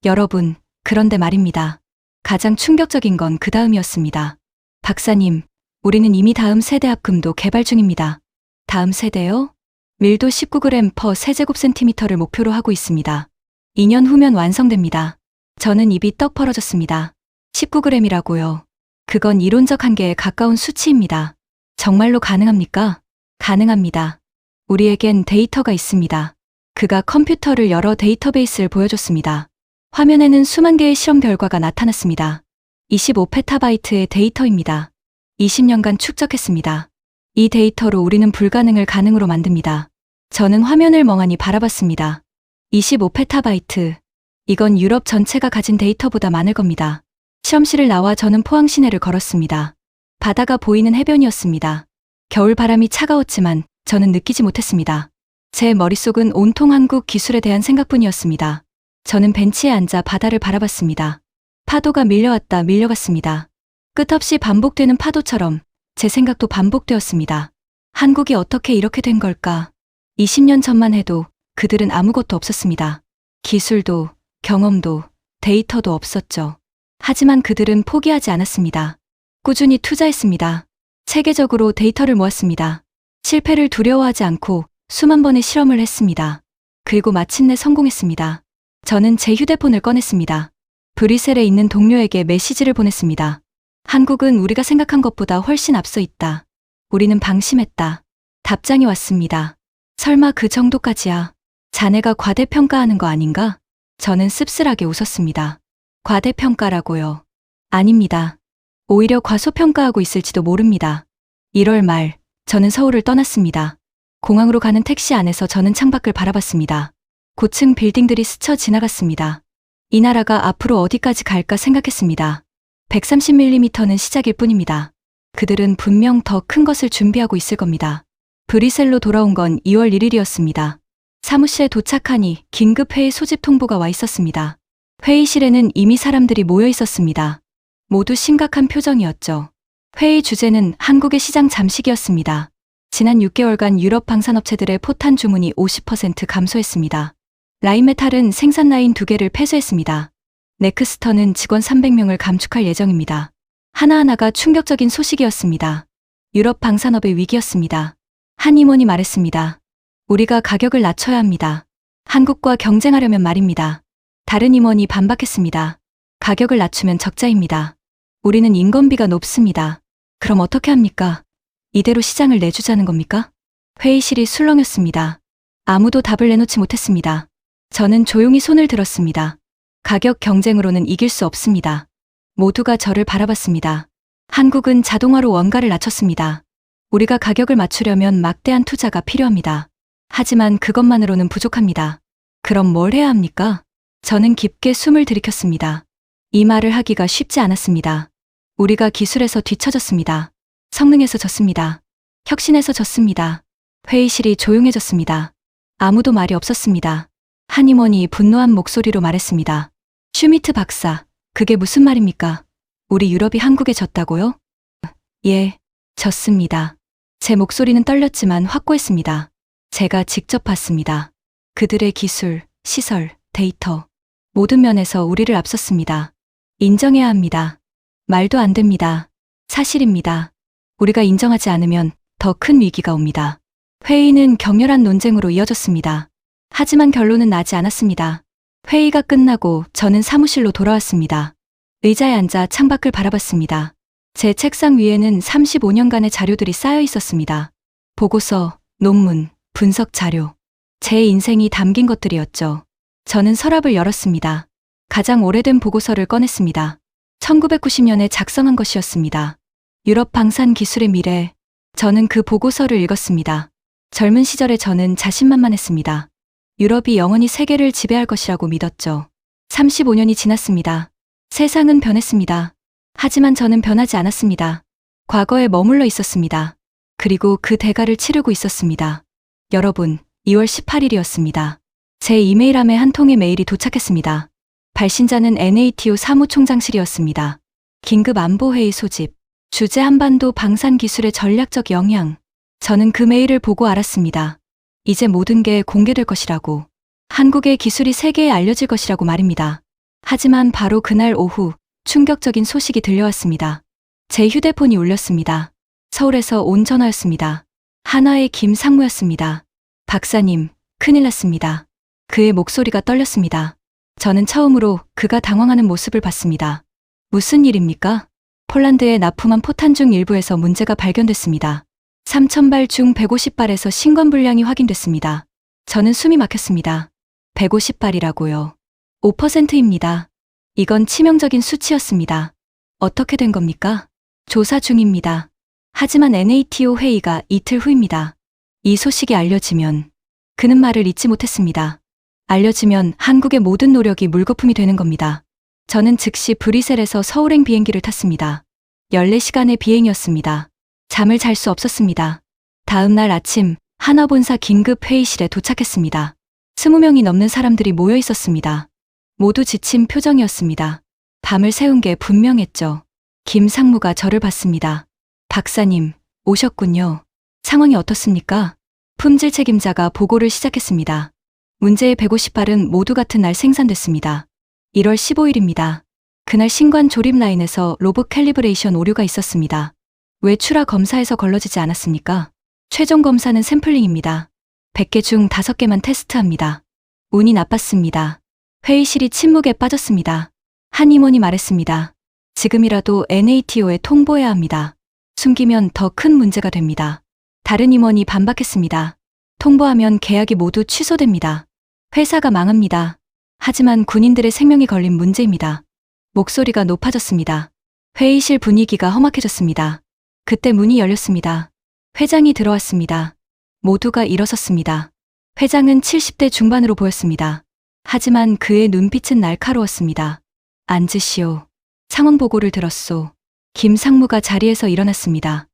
여러분, 그런데 말입니다. 가장 충격적인 건 그 다음이었습니다. 박사님, 우리는 이미 다음 세대 합금도 개발 중입니다. 다음 세대요? 밀도 19g per 세제곱센티미터를 목표로 하고 있습니다. 2년 후면 완성됩니다. 저는 입이 떡 벌어졌습니다. 19g이라고요. 그건 이론적 한계에 가까운 수치입니다. 정말로 가능합니까? 가능합니다. 우리에겐 데이터가 있습니다. 그가 컴퓨터를 열어 데이터베이스를 보여줬습니다. 화면에는 수만 개의 실험 결과가 나타났습니다. 25페타바이트의 데이터입니다. 20년간 축적했습니다. 이 데이터로 우리는 불가능을 가능으로 만듭니다. 저는 화면을 멍하니 바라봤습니다. 25페타바이트. 이건 유럽 전체가 가진 데이터보다 많을 겁니다. 실험실을 나와 저는 포항 시내를 걸었습니다. 바다가 보이는 해변이었습니다. 겨울 바람이 차가웠지만 저는 느끼지 못했습니다. 제 머릿속은 온통 한국 기술에 대한 생각뿐이었습니다. 저는 벤치에 앉아 바다를 바라봤습니다. 파도가 밀려왔다 밀려갔습니다. 끝없이 반복되는 파도처럼 제 생각도 반복되었습니다. 한국이 어떻게 이렇게 된 걸까? 20년 전만 해도 그들은 아무것도 없었습니다. 기술도, 경험도, 데이터도 없었죠. 하지만 그들은 포기하지 않았습니다. 꾸준히 투자했습니다. 체계적으로 데이터를 모았습니다. 실패를 두려워하지 않고 수만 번의 실험을 했습니다. 그리고 마침내 성공했습니다. 저는 제 휴대폰을 꺼냈습니다. 브뤼셀에 있는 동료에게 메시지를 보냈습니다. 한국은 우리가 생각한 것보다 훨씬 앞서 있다. 우리는 방심했다. 답장이 왔습니다. 설마 그 정도까지야. 자네가 과대평가하는 거 아닌가? 저는 씁쓸하게 웃었습니다. 과대평가라고요. 아닙니다. 오히려 과소평가하고 있을지도 모릅니다. 1월 말, 저는 서울을 떠났습니다. 공항으로 가는 택시 안에서 저는 창밖을 바라봤습니다. 고층 빌딩들이 스쳐 지나갔습니다. 이 나라가 앞으로 어디까지 갈까 생각했습니다. 130mm는 시작일 뿐입니다. 그들은 분명 더 큰 것을 준비하고 있을 겁니다. 브뤼셀로 돌아온 건 2월 1일이었습니다. 사무실에 도착하니 긴급 회의 소집 통보가 와 있었습니다. 회의실에는 이미 사람들이 모여 있었습니다. 모두 심각한 표정이었죠. 회의 주제는 한국의 시장 잠식이었습니다. 지난 6개월간 유럽 방산업체들의 포탄 주문이 50% 감소했습니다. 라인메탈은 생산 라인 2개를 폐쇄했습니다. 넥스턴은 직원 300명을 감축할 예정입니다. 하나하나가 충격적인 소식이었습니다. 유럽 방산업의 위기였습니다. 한 임원이 말했습니다. 우리가 가격을 낮춰야 합니다. 한국과 경쟁하려면 말입니다. 다른 임원이 반박했습니다. 가격을 낮추면 적자입니다. 우리는 인건비가 높습니다. 그럼 어떻게 합니까? 이대로 시장을 내주자는 겁니까? 회의실이 술렁였습니다. 아무도 답을 내놓지 못했습니다. 저는 조용히 손을 들었습니다. 가격 경쟁으로는 이길 수 없습니다. 모두가 저를 바라봤습니다. 한국은 자동화로 원가를 낮췄습니다. 우리가 가격을 맞추려면 막대한 투자가 필요합니다. 하지만 그것만으로는 부족합니다. 그럼 뭘 해야 합니까? 저는 깊게 숨을 들이켰습니다. 이 말을 하기가 쉽지 않았습니다. 우리가 기술에서 뒤처졌습니다. 성능에서 졌습니다. 혁신에서 졌습니다. 회의실이 조용해졌습니다. 아무도 말이 없었습니다. 한 임원이 분노한 목소리로 말했습니다. 슈미트 박사, 그게 무슨 말입니까? 우리 유럽이 한국에 졌다고요? 예, 졌습니다. 제 목소리는 떨렸지만 확고했습니다. 제가 직접 봤습니다. 그들의 기술, 시설, 데이터, 모든 면에서 우리를 앞섰습니다. 인정해야 합니다. 말도 안 됩니다. 사실입니다. 우리가 인정하지 않으면 더 큰 위기가 옵니다. 회의는 격렬한 논쟁으로 이어졌습니다. 하지만 결론은 나지 않았습니다. 회의가 끝나고 저는 사무실로 돌아왔습니다. 의자에 앉아 창밖을 바라봤습니다. 제 책상 위에는 35년간의 자료들이 쌓여 있었습니다. 보고서, 논문, 분석 자료. 제 인생이 담긴 것들이었죠. 저는 서랍을 열었습니다. 가장 오래된 보고서를 꺼냈습니다. 1990년에 작성한 것이었습니다. 유럽 방산 기술의 미래. 저는 그 보고서를 읽었습니다. 젊은 시절에 저는 자신만만했습니다. 유럽이 영원히 세계를 지배할 것이라고 믿었죠. 35년이 지났습니다. 세상은 변했습니다. 하지만 저는 변하지 않았습니다. 과거에 머물러 있었습니다. 그리고 그 대가를 치르고 있었습니다. 여러분, 2월 18일이었습니다. 제 이메일함에 한 통의 메일이 도착했습니다. 발신자는 NATO 사무총장실이었습니다. 긴급 안보회의 소집. 주제 한반도 방산 기술의 전략적 영향. 저는 그 메일을 보고 알았습니다. 이제 모든 게 공개될 것이라고. 한국의 기술이 세계에 알려질 것이라고 말입니다. 하지만 바로 그날 오후 충격적인 소식이 들려왔습니다. 제 휴대폰이 울렸습니다. 서울에서 온 전화였습니다. 한화의 김상무였습니다. 박사님, 큰일 났습니다. 그의 목소리가 떨렸습니다. 저는 처음으로 그가 당황하는 모습을 봤습니다. 무슨 일입니까? 폴란드에 납품한 포탄 중 일부에서 문제가 발견됐습니다. 3,000발 중 150발에서 신관불량이 확인됐습니다. 저는 숨이 막혔습니다. 150발이라고요. 5%입니다. 이건 치명적인 수치였습니다. 어떻게 된 겁니까? 조사 중입니다. 하지만 NATO 회의가 이틀 후입니다. 이 소식이 알려지면 그는 말을 잇지 못했습니다. 알려지면 한국의 모든 노력이 물거품이 되는 겁니다. 저는 즉시 브뤼셀에서 서울행 비행기를 탔습니다. 14시간의 비행이었습니다. 잠을 잘 수 없었습니다. 다음 날 아침 한화본사 긴급 회의실에 도착했습니다. 20명이 넘는 사람들이 모여 있었습니다. 모두 지친 표정이었습니다. 밤을 새운 게 분명했죠. 김상무가 저를 봤습니다. 박사님, 오셨군요. 상황이 어떻습니까? 품질 책임자가 보고를 시작했습니다. 문제의 150발은 모두 같은 날 생산됐습니다. 1월 15일입니다. 그날 신관 조립 라인에서 로봇 캘리브레이션 오류가 있었습니다. 왜 출하 검사에서 걸러지지 않았습니까? 최종 검사는 샘플링입니다. 100개 중 5개만 테스트합니다. 운이 나빴습니다. 회의실이 침묵에 빠졌습니다. 한 임원이 말했습니다. 지금이라도 NATO에 통보해야 합니다. 숨기면 더 큰 문제가 됩니다. 다른 임원이 반박했습니다. 통보하면 계약이 모두 취소됩니다. 회사가 망합니다. 하지만 군인들의 생명이 걸린 문제입니다. 목소리가 높아졌습니다. 회의실 분위기가 험악해졌습니다. 그때 문이 열렸습니다. 회장이 들어왔습니다. 모두가 일어섰습니다. 회장은 70대 중반으로 보였습니다. 하지만 그의 눈빛은 날카로웠습니다. 앉으시오. 상황 보고를 들었소. 김상무가 자리에서 일어났습니다.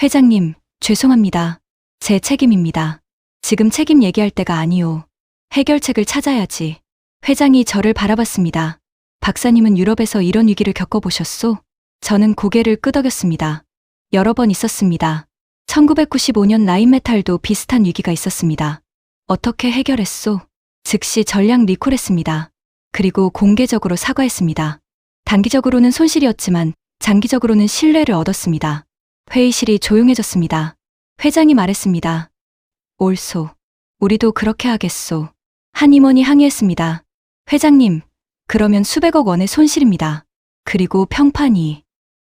회장님, 죄송합니다. 제 책임입니다. 지금 책임 얘기할 때가 아니오. 해결책을 찾아야지. 회장이 저를 바라봤습니다. 박사님은 유럽에서 이런 위기를 겪어보셨소? 저는 고개를 끄덕였습니다. 여러 번 있었습니다. 1995년 라인메탈도 비슷한 위기가 있었습니다. 어떻게 해결했소? 즉시 전량 리콜했습니다. 그리고 공개적으로 사과했습니다. 단기적으로는 손실이었지만 장기적으로는 신뢰를 얻었습니다. 회의실이 조용해졌습니다. 회장이 말했습니다. 옳소. 우리도 그렇게 하겠소. 한 임원이 항의했습니다. 회장님, 그러면 수백억 원의 손실입니다. 그리고 평판이.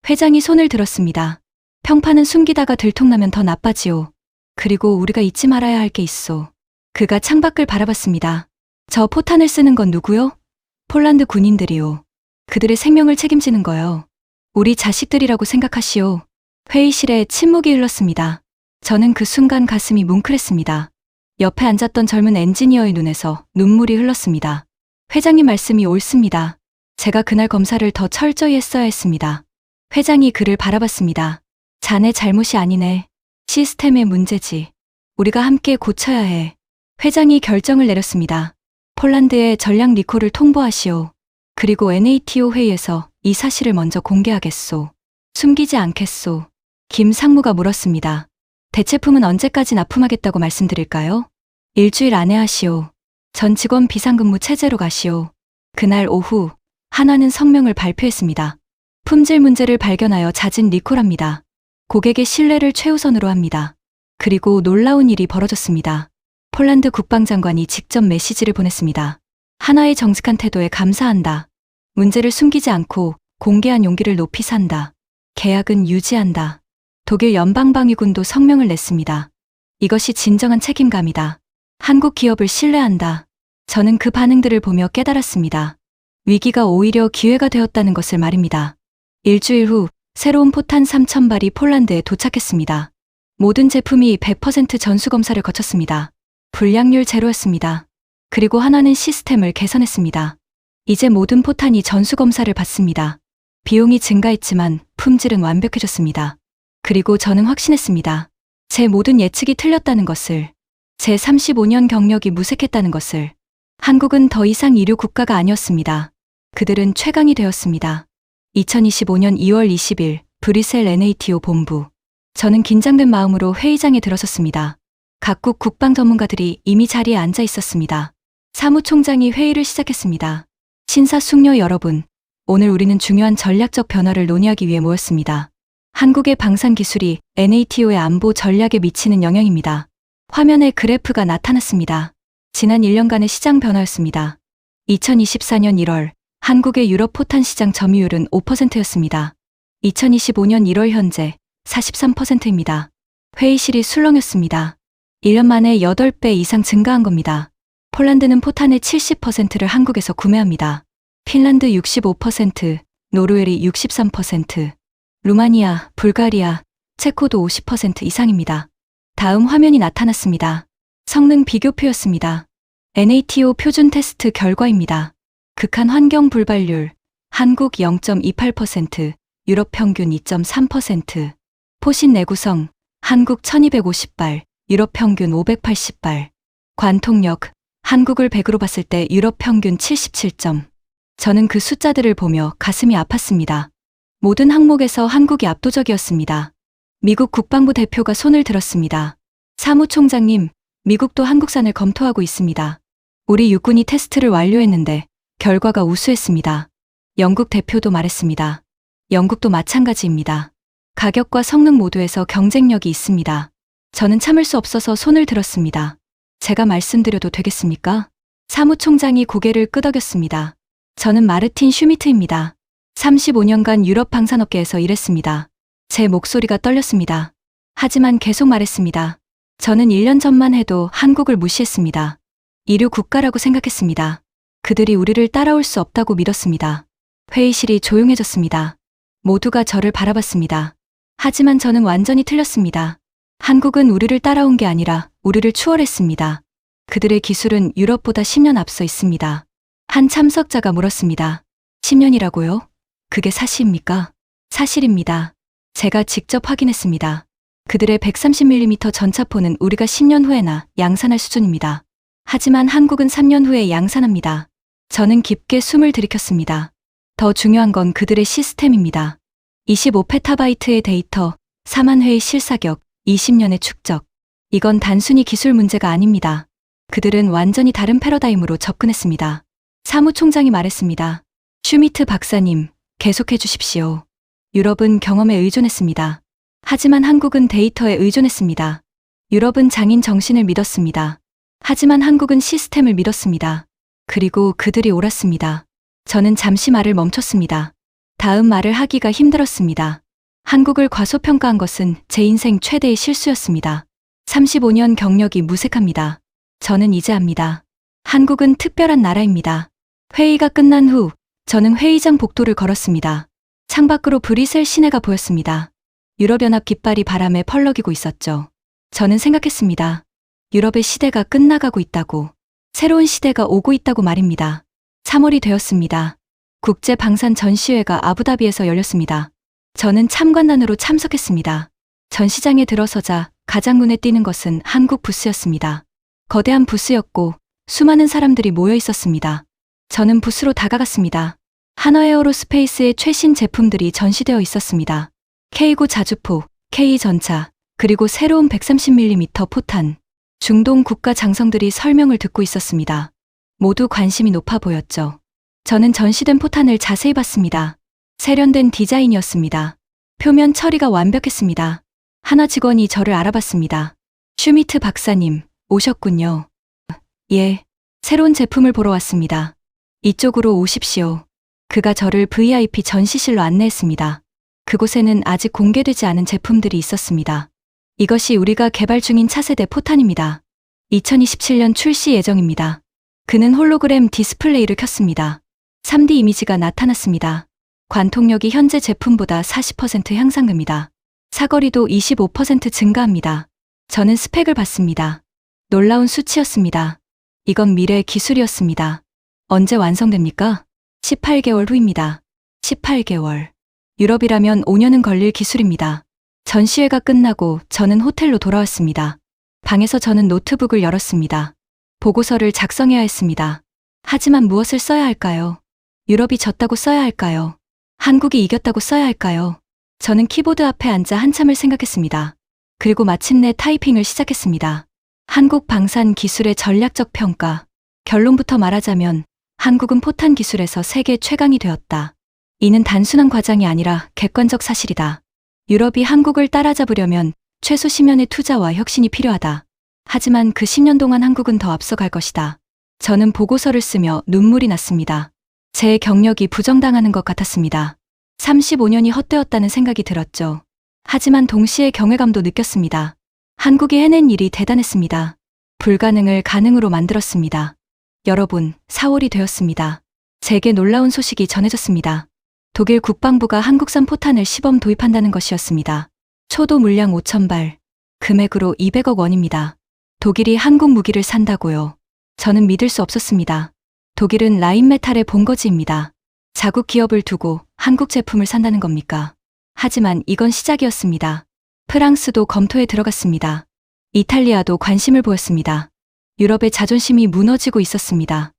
회장이 손을 들었습니다. 평판은 숨기다가 들통나면 더 나빠지요. 그리고 우리가 잊지 말아야 할 게 있소. 그가 창밖을 바라봤습니다. 저 포탄을 쓰는 건 누구요? 폴란드 군인들이요. 그들의 생명을 책임지는 거요. 우리 자식들이라고 생각하시오. 회의실에 침묵이 흘렀습니다. 저는 그 순간 가슴이 뭉클했습니다. 옆에 앉았던 젊은 엔지니어의 눈에서 눈물이 흘렀습니다. 회장님 말씀이 옳습니다. 제가 그날 검사를 더 철저히 했어야 했습니다. 회장이 그를 바라봤습니다. 자네 잘못이 아니네. 시스템의 문제지. 우리가 함께 고쳐야 해. 회장이 결정을 내렸습니다. 폴란드에 전략 리콜을 통보하시오. 그리고 NATO 회의에서 이 사실을 먼저 공개하겠소. 숨기지 않겠소. 김 상무가 물었습니다. 대체품은 언제까지 납품하겠다고 말씀드릴까요? 일주일 안에 하시오. 전 직원 비상근무 체제로 가시오. 그날 오후 한화는 성명을 발표했습니다. 품질 문제를 발견하여 잦은 리콜합니다. 고객의 신뢰를 최우선으로 합니다. 그리고 놀라운 일이 벌어졌습니다. 폴란드 국방장관이 직접 메시지를 보냈습니다. 한화의 정직한 태도에 감사한다. 문제를 숨기지 않고 공개한 용기를 높이 산다. 계약은 유지한다. 독일 연방방위군도 성명을 냈습니다. 이것이 진정한 책임감이다. 한국 기업을 신뢰한다. 저는 그 반응들을 보며 깨달았습니다. 위기가 오히려 기회가 되었다는 것을 말입니다. 일주일 후 새로운 포탄 3,000발이 폴란드에 도착했습니다. 모든 제품이 100% 전수검사를 거쳤습니다. 불량률 제로였습니다. 그리고 한화는 시스템을 개선했습니다. 이제 모든 포탄이 전수검사를 받습니다. 비용이 증가했지만 품질은 완벽해졌습니다. 그리고 저는 확신했습니다. 제 모든 예측이 틀렸다는 것을. 제 35년 경력이 무색했다는 것을. 한국은 더 이상 이류 국가가 아니었습니다. 그들은 최강이 되었습니다. 2025년 2월 20일 브뤼셀 NATO 본부. 저는 긴장된 마음으로 회의장에 들어섰습니다. 각국 국방 전문가들이 이미 자리에 앉아 있었습니다. 사무총장이 회의를 시작했습니다. 신사숙녀 여러분, 오늘 우리는 중요한 전략적 변화를 논의하기 위해 모였습니다. 한국의 방산 기술이 NATO의 안보 전략에 미치는 영향입니다. 화면에 그래프가 나타났습니다. 지난 1년간의 시장 변화였습니다. 2024년 1월 한국의 유럽 포탄 시장 점유율은 5%였습니다. 2025년 1월 현재 43%입니다. 회의실이 술렁였습니다. 1년 만에 8배 이상 증가한 겁니다. 폴란드는 포탄의 70%를 한국에서 구매합니다. 핀란드 65%, 노르웨이 63%, 루마니아, 불가리아, 체코도 50% 이상입니다. 다음 화면이 나타났습니다. 성능 비교표였습니다. NATO 표준 테스트 결과입니다. 극한 환경 불발률, 한국 0.28%, 유럽 평균 2.3%, 포신 내구성, 한국 1250발, 유럽 평균 580발, 관통력, 한국을 100으로 봤을 때 유럽 평균 77점. 저는 그 숫자들을 보며 가슴이 아팠습니다. 모든 항목에서 한국이 압도적이었습니다. 미국 국방부 대표가 손을 들었습니다. 사무총장님, 미국도 한국산을 검토하고 있습니다. 우리 육군이 테스트를 완료했는데 결과가 우수했습니다. 영국 대표도 말했습니다. 영국도 마찬가지입니다. 가격과 성능 모두에서 경쟁력이 있습니다. 저는 참을 수 없어서 손을 들었습니다. 제가 말씀드려도 되겠습니까? 사무총장이 고개를 끄덕였습니다. 저는 마르틴 슈미트입니다. 35년간 유럽 방산업계에서 일했습니다. 제 목소리가 떨렸습니다. 하지만 계속 말했습니다. 저는 1년 전만 해도 한국을 무시했습니다. 이류 국가라고 생각했습니다. 그들이 우리를 따라올 수 없다고 믿었습니다. 회의실이 조용해졌습니다. 모두가 저를 바라봤습니다. 하지만 저는 완전히 틀렸습니다. 한국은 우리를 따라온 게 아니라 우리를 추월했습니다. 그들의 기술은 유럽보다 10년 앞서 있습니다. 한 참석자가 물었습니다. 10년이라고요? 그게 사실입니까? 사실입니다. 제가 직접 확인했습니다. 그들의 130mm 전차포는 우리가 10년 후에나 양산할 수준입니다. 하지만 한국은 3년 후에 양산합니다. 저는 깊게 숨을 들이켰습니다. 더 중요한 건 그들의 시스템입니다. 25페타바이트의 데이터, 4만 회의 실사격, 20년의 축적. 이건 단순히 기술 문제가 아닙니다. 그들은 완전히 다른 패러다임으로 접근했습니다. 사무총장이 말했습니다. 슈미트 박사님, 계속해 주십시오. 유럽은 경험에 의존했습니다. 하지만 한국은 데이터에 의존했습니다. 유럽은 장인 정신을 믿었습니다. 하지만 한국은 시스템을 믿었습니다. 그리고 그들이 옳았습니다. 저는 잠시 말을 멈췄습니다. 다음 말을 하기가 힘들었습니다. 한국을 과소평가한 것은 제 인생 최대의 실수였습니다. 35년 경력이 무색합니다. 저는 이제 압니다. 한국은 특별한 나라입니다. 회의가 끝난 후 저는 회의장 복도를 걸었습니다. 창밖으로 브뤼셀 시내가 보였습니다. 유럽연합 깃발이 바람에 펄럭이고 있었죠. 저는 생각했습니다. 유럽의 시대가 끝나가고 있다고. 새로운 시대가 오고 있다고 말입니다. 3월이 되었습니다. 국제 방산 전시회가 아부다비에서 열렸습니다. 저는 참관단으로 참석했습니다. 전시장에 들어서자 가장 눈에 띄는 것은 한국 부스였습니다. 거대한 부스였고 수많은 사람들이 모여 있었습니다. 저는 부스로 다가갔습니다. 한화에어로스페이스의 최신 제품들이 전시되어 있었습니다. K9 자주포, K전차, 그리고 새로운 130mm 포탄, 중동 국가 장성들이 설명을 듣고 있었습니다. 모두 관심이 높아 보였죠. 저는 전시된 포탄을 자세히 봤습니다. 세련된 디자인이었습니다. 표면 처리가 완벽했습니다. 한화 직원이 저를 알아봤습니다. 슈미트 박사님, 오셨군요. 예, 새로운 제품을 보러 왔습니다. 이쪽으로 오십시오. 그가 저를 VIP 전시실로 안내했습니다. 그곳에는 아직 공개되지 않은 제품들이 있었습니다. 이것이 우리가 개발 중인 차세대 포탄입니다. 2027년 출시 예정입니다. 그는 홀로그램 디스플레이를 켰습니다. 3D 이미지가 나타났습니다. 관통력이 현재 제품보다 40% 향상됩니다. 사거리도 25% 증가합니다. 저는 스펙을 봤습니다. 놀라운 수치였습니다. 이건 미래의 기술이었습니다. 언제 완성됩니까? 18개월 후입니다. 18개월. 유럽이라면 5년은 걸릴 기술입니다. 전시회가 끝나고 저는 호텔로 돌아왔습니다. 방에서 저는 노트북을 열었습니다. 보고서를 작성해야 했습니다. 하지만 무엇을 써야 할까요? 유럽이 졌다고 써야 할까요? 한국이 이겼다고 써야 할까요? 저는 키보드 앞에 앉아 한참을 생각했습니다. 그리고 마침내 타이핑을 시작했습니다. 한국 방산 기술의 전략적 평가. 결론부터 말하자면 한국은 포탄 기술에서 세계 최강이 되었다. 이는 단순한 과장이 아니라 객관적 사실이다. 유럽이 한국을 따라잡으려면 최소 10년의 투자와 혁신이 필요하다. 하지만 그 10년 동안 한국은 더 앞서갈 것이다. 저는 보고서를 쓰며 눈물이 났습니다. 제 경력이 부정당하는 것 같았습니다. 35년이 헛되었다는 생각이 들었죠. 하지만 동시에 경외감도 느꼈습니다. 한국이 해낸 일이 대단했습니다. 불가능을 가능으로 만들었습니다. 여러분, 4월이 되었습니다. 제게 놀라운 소식이 전해졌습니다. 독일 국방부가 한국산 포탄을 시범 도입한다는 것이었습니다. 초도 물량 5,000발, 금액으로 200억 원입니다. 독일이 한국 무기를 산다고요. 저는 믿을 수 없었습니다. 독일은 라인메탈의 본거지입니다. 자국 기업을 두고 한국 제품을 산다는 겁니까? 하지만 이건 시작이었습니다. 프랑스도 검토에 들어갔습니다. 이탈리아도 관심을 보였습니다. 유럽의 자존심이 무너지고 있었습니다.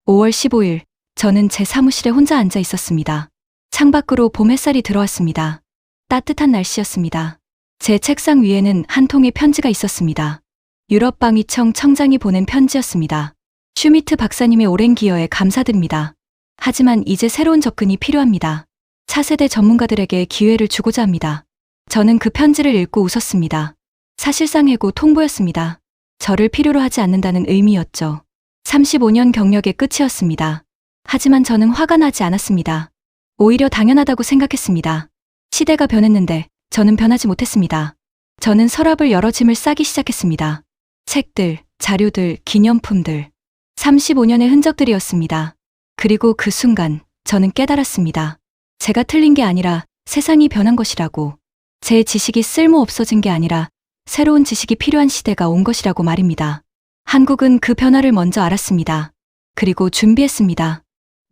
5월 15일, 저는 제 사무실에 혼자 앉아 있었습니다. 창밖으로 봄 햇살이 들어왔습니다. 따뜻한 날씨였습니다. 제 책상 위에는 한 통의 편지가 있었습니다. 유럽 방위청 청장이 보낸 편지였습니다. 슈미트 박사님의 오랜 기여에 감사드립니다. 하지만 이제 새로운 접근이 필요합니다. 차세대 전문가들에게 기회를 주고자 합니다. 저는 그 편지를 읽고 웃었습니다. 사실상 해고 통보였습니다. 저를 필요로 하지 않는다는 의미였죠. 35년 경력의 끝이었습니다. 하지만 저는 화가 나지 않았습니다. 오히려 당연하다고 생각했습니다. 시대가 변했는데 저는 변하지 못했습니다. 저는 서랍을 열어 짐을 싸기 시작했습니다. 책들, 자료들, 기념품들. 35년의 흔적들이었습니다. 그리고 그 순간 저는 깨달았습니다. 제가 틀린 게 아니라 세상이 변한 것이라고. 제 지식이 쓸모 없어진 게 아니라 새로운 지식이 필요한 시대가 온 것이라고 말입니다. 한국은 그 변화를 먼저 알았습니다. 그리고 준비했습니다.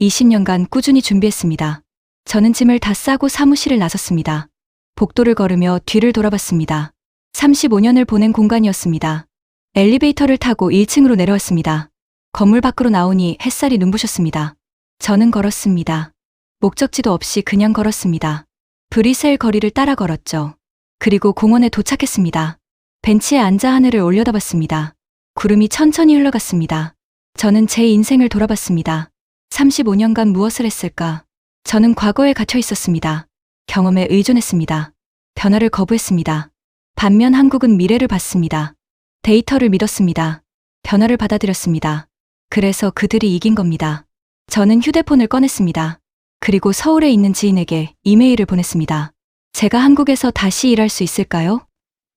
20년간 꾸준히 준비했습니다. 저는 짐을 다 싸고 사무실을 나섰습니다. 복도를 걸으며 뒤를 돌아봤습니다. 35년을 보낸 공간이었습니다. 엘리베이터를 타고 1층으로 내려왔습니다. 건물 밖으로 나오니 햇살이 눈부셨습니다. 저는 걸었습니다. 목적지도 없이 그냥 걸었습니다. 브리셀 거리를 따라 걸었죠. 그리고 공원에 도착했습니다. 벤치에 앉아 하늘을 올려다봤습니다. 구름이 천천히 흘러갔습니다. 저는 제 인생을 돌아봤습니다. 35년간 무엇을 했을까? 저는 과거에 갇혀 있었습니다. 경험에 의존했습니다. 변화를 거부했습니다. 반면 한국은 미래를 봤습니다. 데이터를 믿었습니다. 변화를 받아들였습니다. 그래서 그들이 이긴 겁니다. 저는 휴대폰을 꺼냈습니다. 그리고 서울에 있는 지인에게 이메일을 보냈습니다. 제가 한국에서 다시 일할 수 있을까요?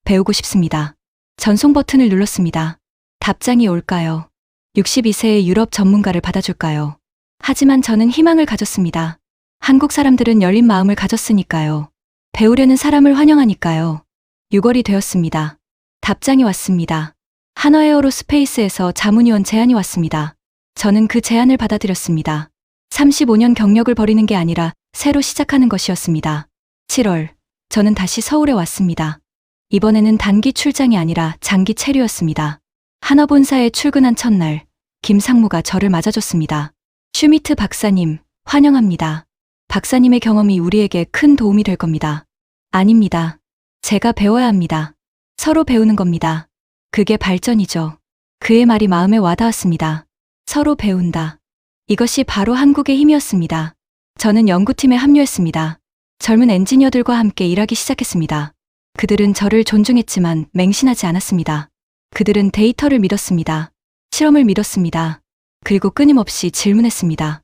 배우고 싶습니다. 전송 버튼을 눌렀습니다. 답장이 올까요? 62세의 유럽 전문가를 받아줄까요? 하지만 저는 희망을 가졌습니다. 한국 사람들은 열린 마음을 가졌으니까요. 배우려는 사람을 환영하니까요. 6월이 되었습니다. 답장이 왔습니다. 한화에어로스페이스에서 자문위원 제안이 왔습니다. 저는 그 제안을 받아들였습니다. 35년 경력을 버리는 게 아니라 새로 시작하는 것이었습니다. 7월, 저는 다시 서울에 왔습니다. 이번에는 단기 출장이 아니라 장기 체류였습니다. 한화본사에 출근한 첫날, 김상무가 저를 맞아줬습니다. 슈미트 박사님, 환영합니다. 박사님의 경험이 우리에게 큰 도움이 될 겁니다. 아닙니다. 제가 배워야 합니다. 서로 배우는 겁니다. 그게 발전이죠. 그의 말이 마음에 와닿았습니다. 서로 배운다. 이것이 바로 한국의 힘이었습니다. 저는 연구팀에 합류했습니다. 젊은 엔지니어들과 함께 일하기 시작했습니다. 그들은 저를 존중했지만 맹신하지 않았습니다. 그들은 데이터를 믿었습니다. 실험을 믿었습니다. 그리고 끊임없이 질문했습니다.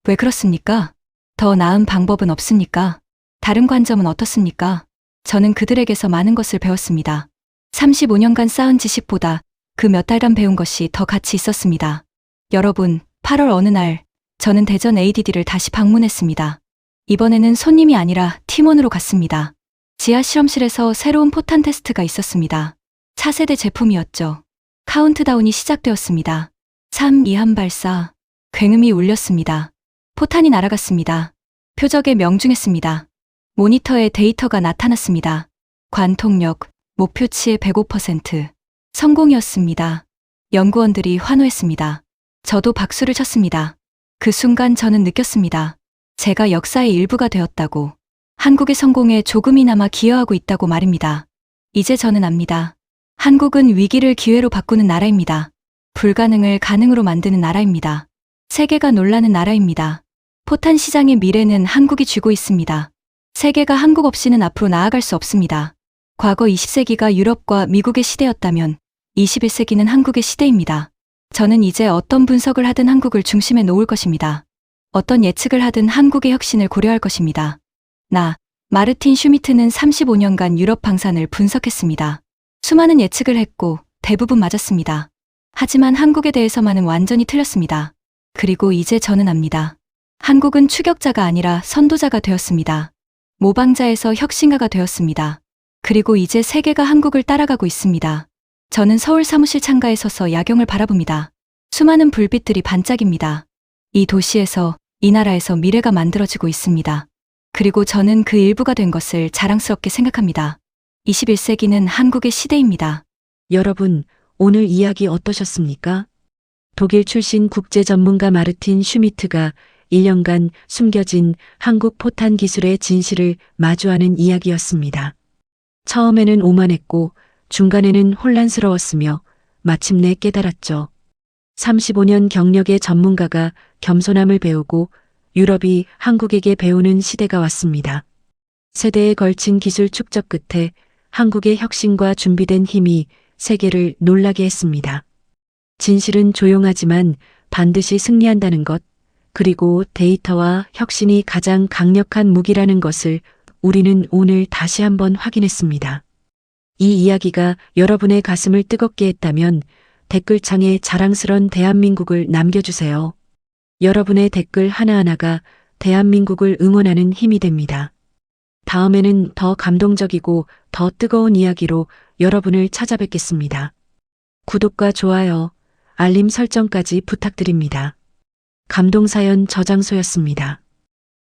왜 그렇습니까? 더 나은 방법은 없습니까? 다른 관점은 어떻습니까? 저는 그들에게서 많은 것을 배웠습니다. 35년간 쌓은 지식보다 그 몇 달간 배운 것이 더 가치 있었습니다. 여러분, 8월 어느 날, 저는 대전 ADD를 다시 방문했습니다. 이번에는 손님이 아니라 팀원으로 갔습니다. 지하 실험실에서 새로운 포탄 테스트가 있었습니다. 차세대 제품이었죠. 카운트다운이 시작되었습니다. 3, 2, 1 발사. 굉음이 울렸습니다. 포탄이 날아갔습니다. 표적에 명중했습니다. 모니터에 데이터가 나타났습니다. 관통력, 목표치의 105%. 성공이었습니다. 연구원들이 환호했습니다. 저도 박수를 쳤습니다. 그 순간 저는 느꼈습니다. 제가 역사의 일부가 되었다고. 한국의 성공에 조금이나마 기여하고 있다고 말입니다. 이제 저는 압니다. 한국은 위기를 기회로 바꾸는 나라입니다. 불가능을 가능으로 만드는 나라입니다. 세계가 놀라는 나라입니다. 포탄 시장의 미래는 한국이 쥐고 있습니다. 세계가 한국 없이는 앞으로 나아갈 수 없습니다. 과거 20세기가 유럽과 미국의 시대였다면 21세기는 한국의 시대입니다. 저는 이제 어떤 분석을 하든 한국을 중심에 놓을 것입니다. 어떤 예측을 하든 한국의 혁신을 고려할 것입니다. 마르틴 슈미트는 35년간 유럽 방산을 분석했습니다. 수많은 예측을 했고 대부분 맞았습니다. 하지만 한국에 대해서만은 완전히 틀렸습니다. 그리고 이제 저는 압니다. 한국은 추격자가 아니라 선도자가 되었습니다. 모방자에서 혁신가가 되었습니다. 그리고 이제 세계가 한국을 따라가고 있습니다. 저는 서울 사무실 창가에 서서 야경을 바라봅니다. 수많은 불빛들이 반짝입니다. 이 도시에서, 이 나라에서 미래가 만들어지고 있습니다. 그리고 저는 그 일부가 된 것을 자랑스럽게 생각합니다. 21세기는 한국의 시대입니다. 여러분, 오늘 이야기 어떠셨습니까? 독일 출신 국제 전문가 마르틴 슈미트가 1년간 숨겨진 한국 포탄 기술의 진실을 마주하는 이야기였습니다. 처음에는 오만했고 중간에는 혼란스러웠으며 마침내 깨달았죠. 35년 경력의 전문가가 겸손함을 배우고 유럽이 한국에게 배우는 시대가 왔습니다. 세대에 걸친 기술 축적 끝에 한국의 혁신과 준비된 힘이 세계를 놀라게 했습니다. 진실은 조용하지만 반드시 승리한다는 것, 그리고 데이터와 혁신이 가장 강력한 무기라는 것을 우리는 오늘 다시 한번 확인했습니다. 이 이야기가 여러분의 가슴을 뜨겁게 했다면 댓글창에 자랑스런 대한민국을 남겨주세요. 여러분의 댓글 하나하나가 대한민국을 응원하는 힘이 됩니다. 다음에는 더 감동적이고 더 뜨거운 이야기로 여러분을 찾아뵙겠습니다. 구독과 좋아요, 알림 설정까지 부탁드립니다. 감동사연 저장소였습니다.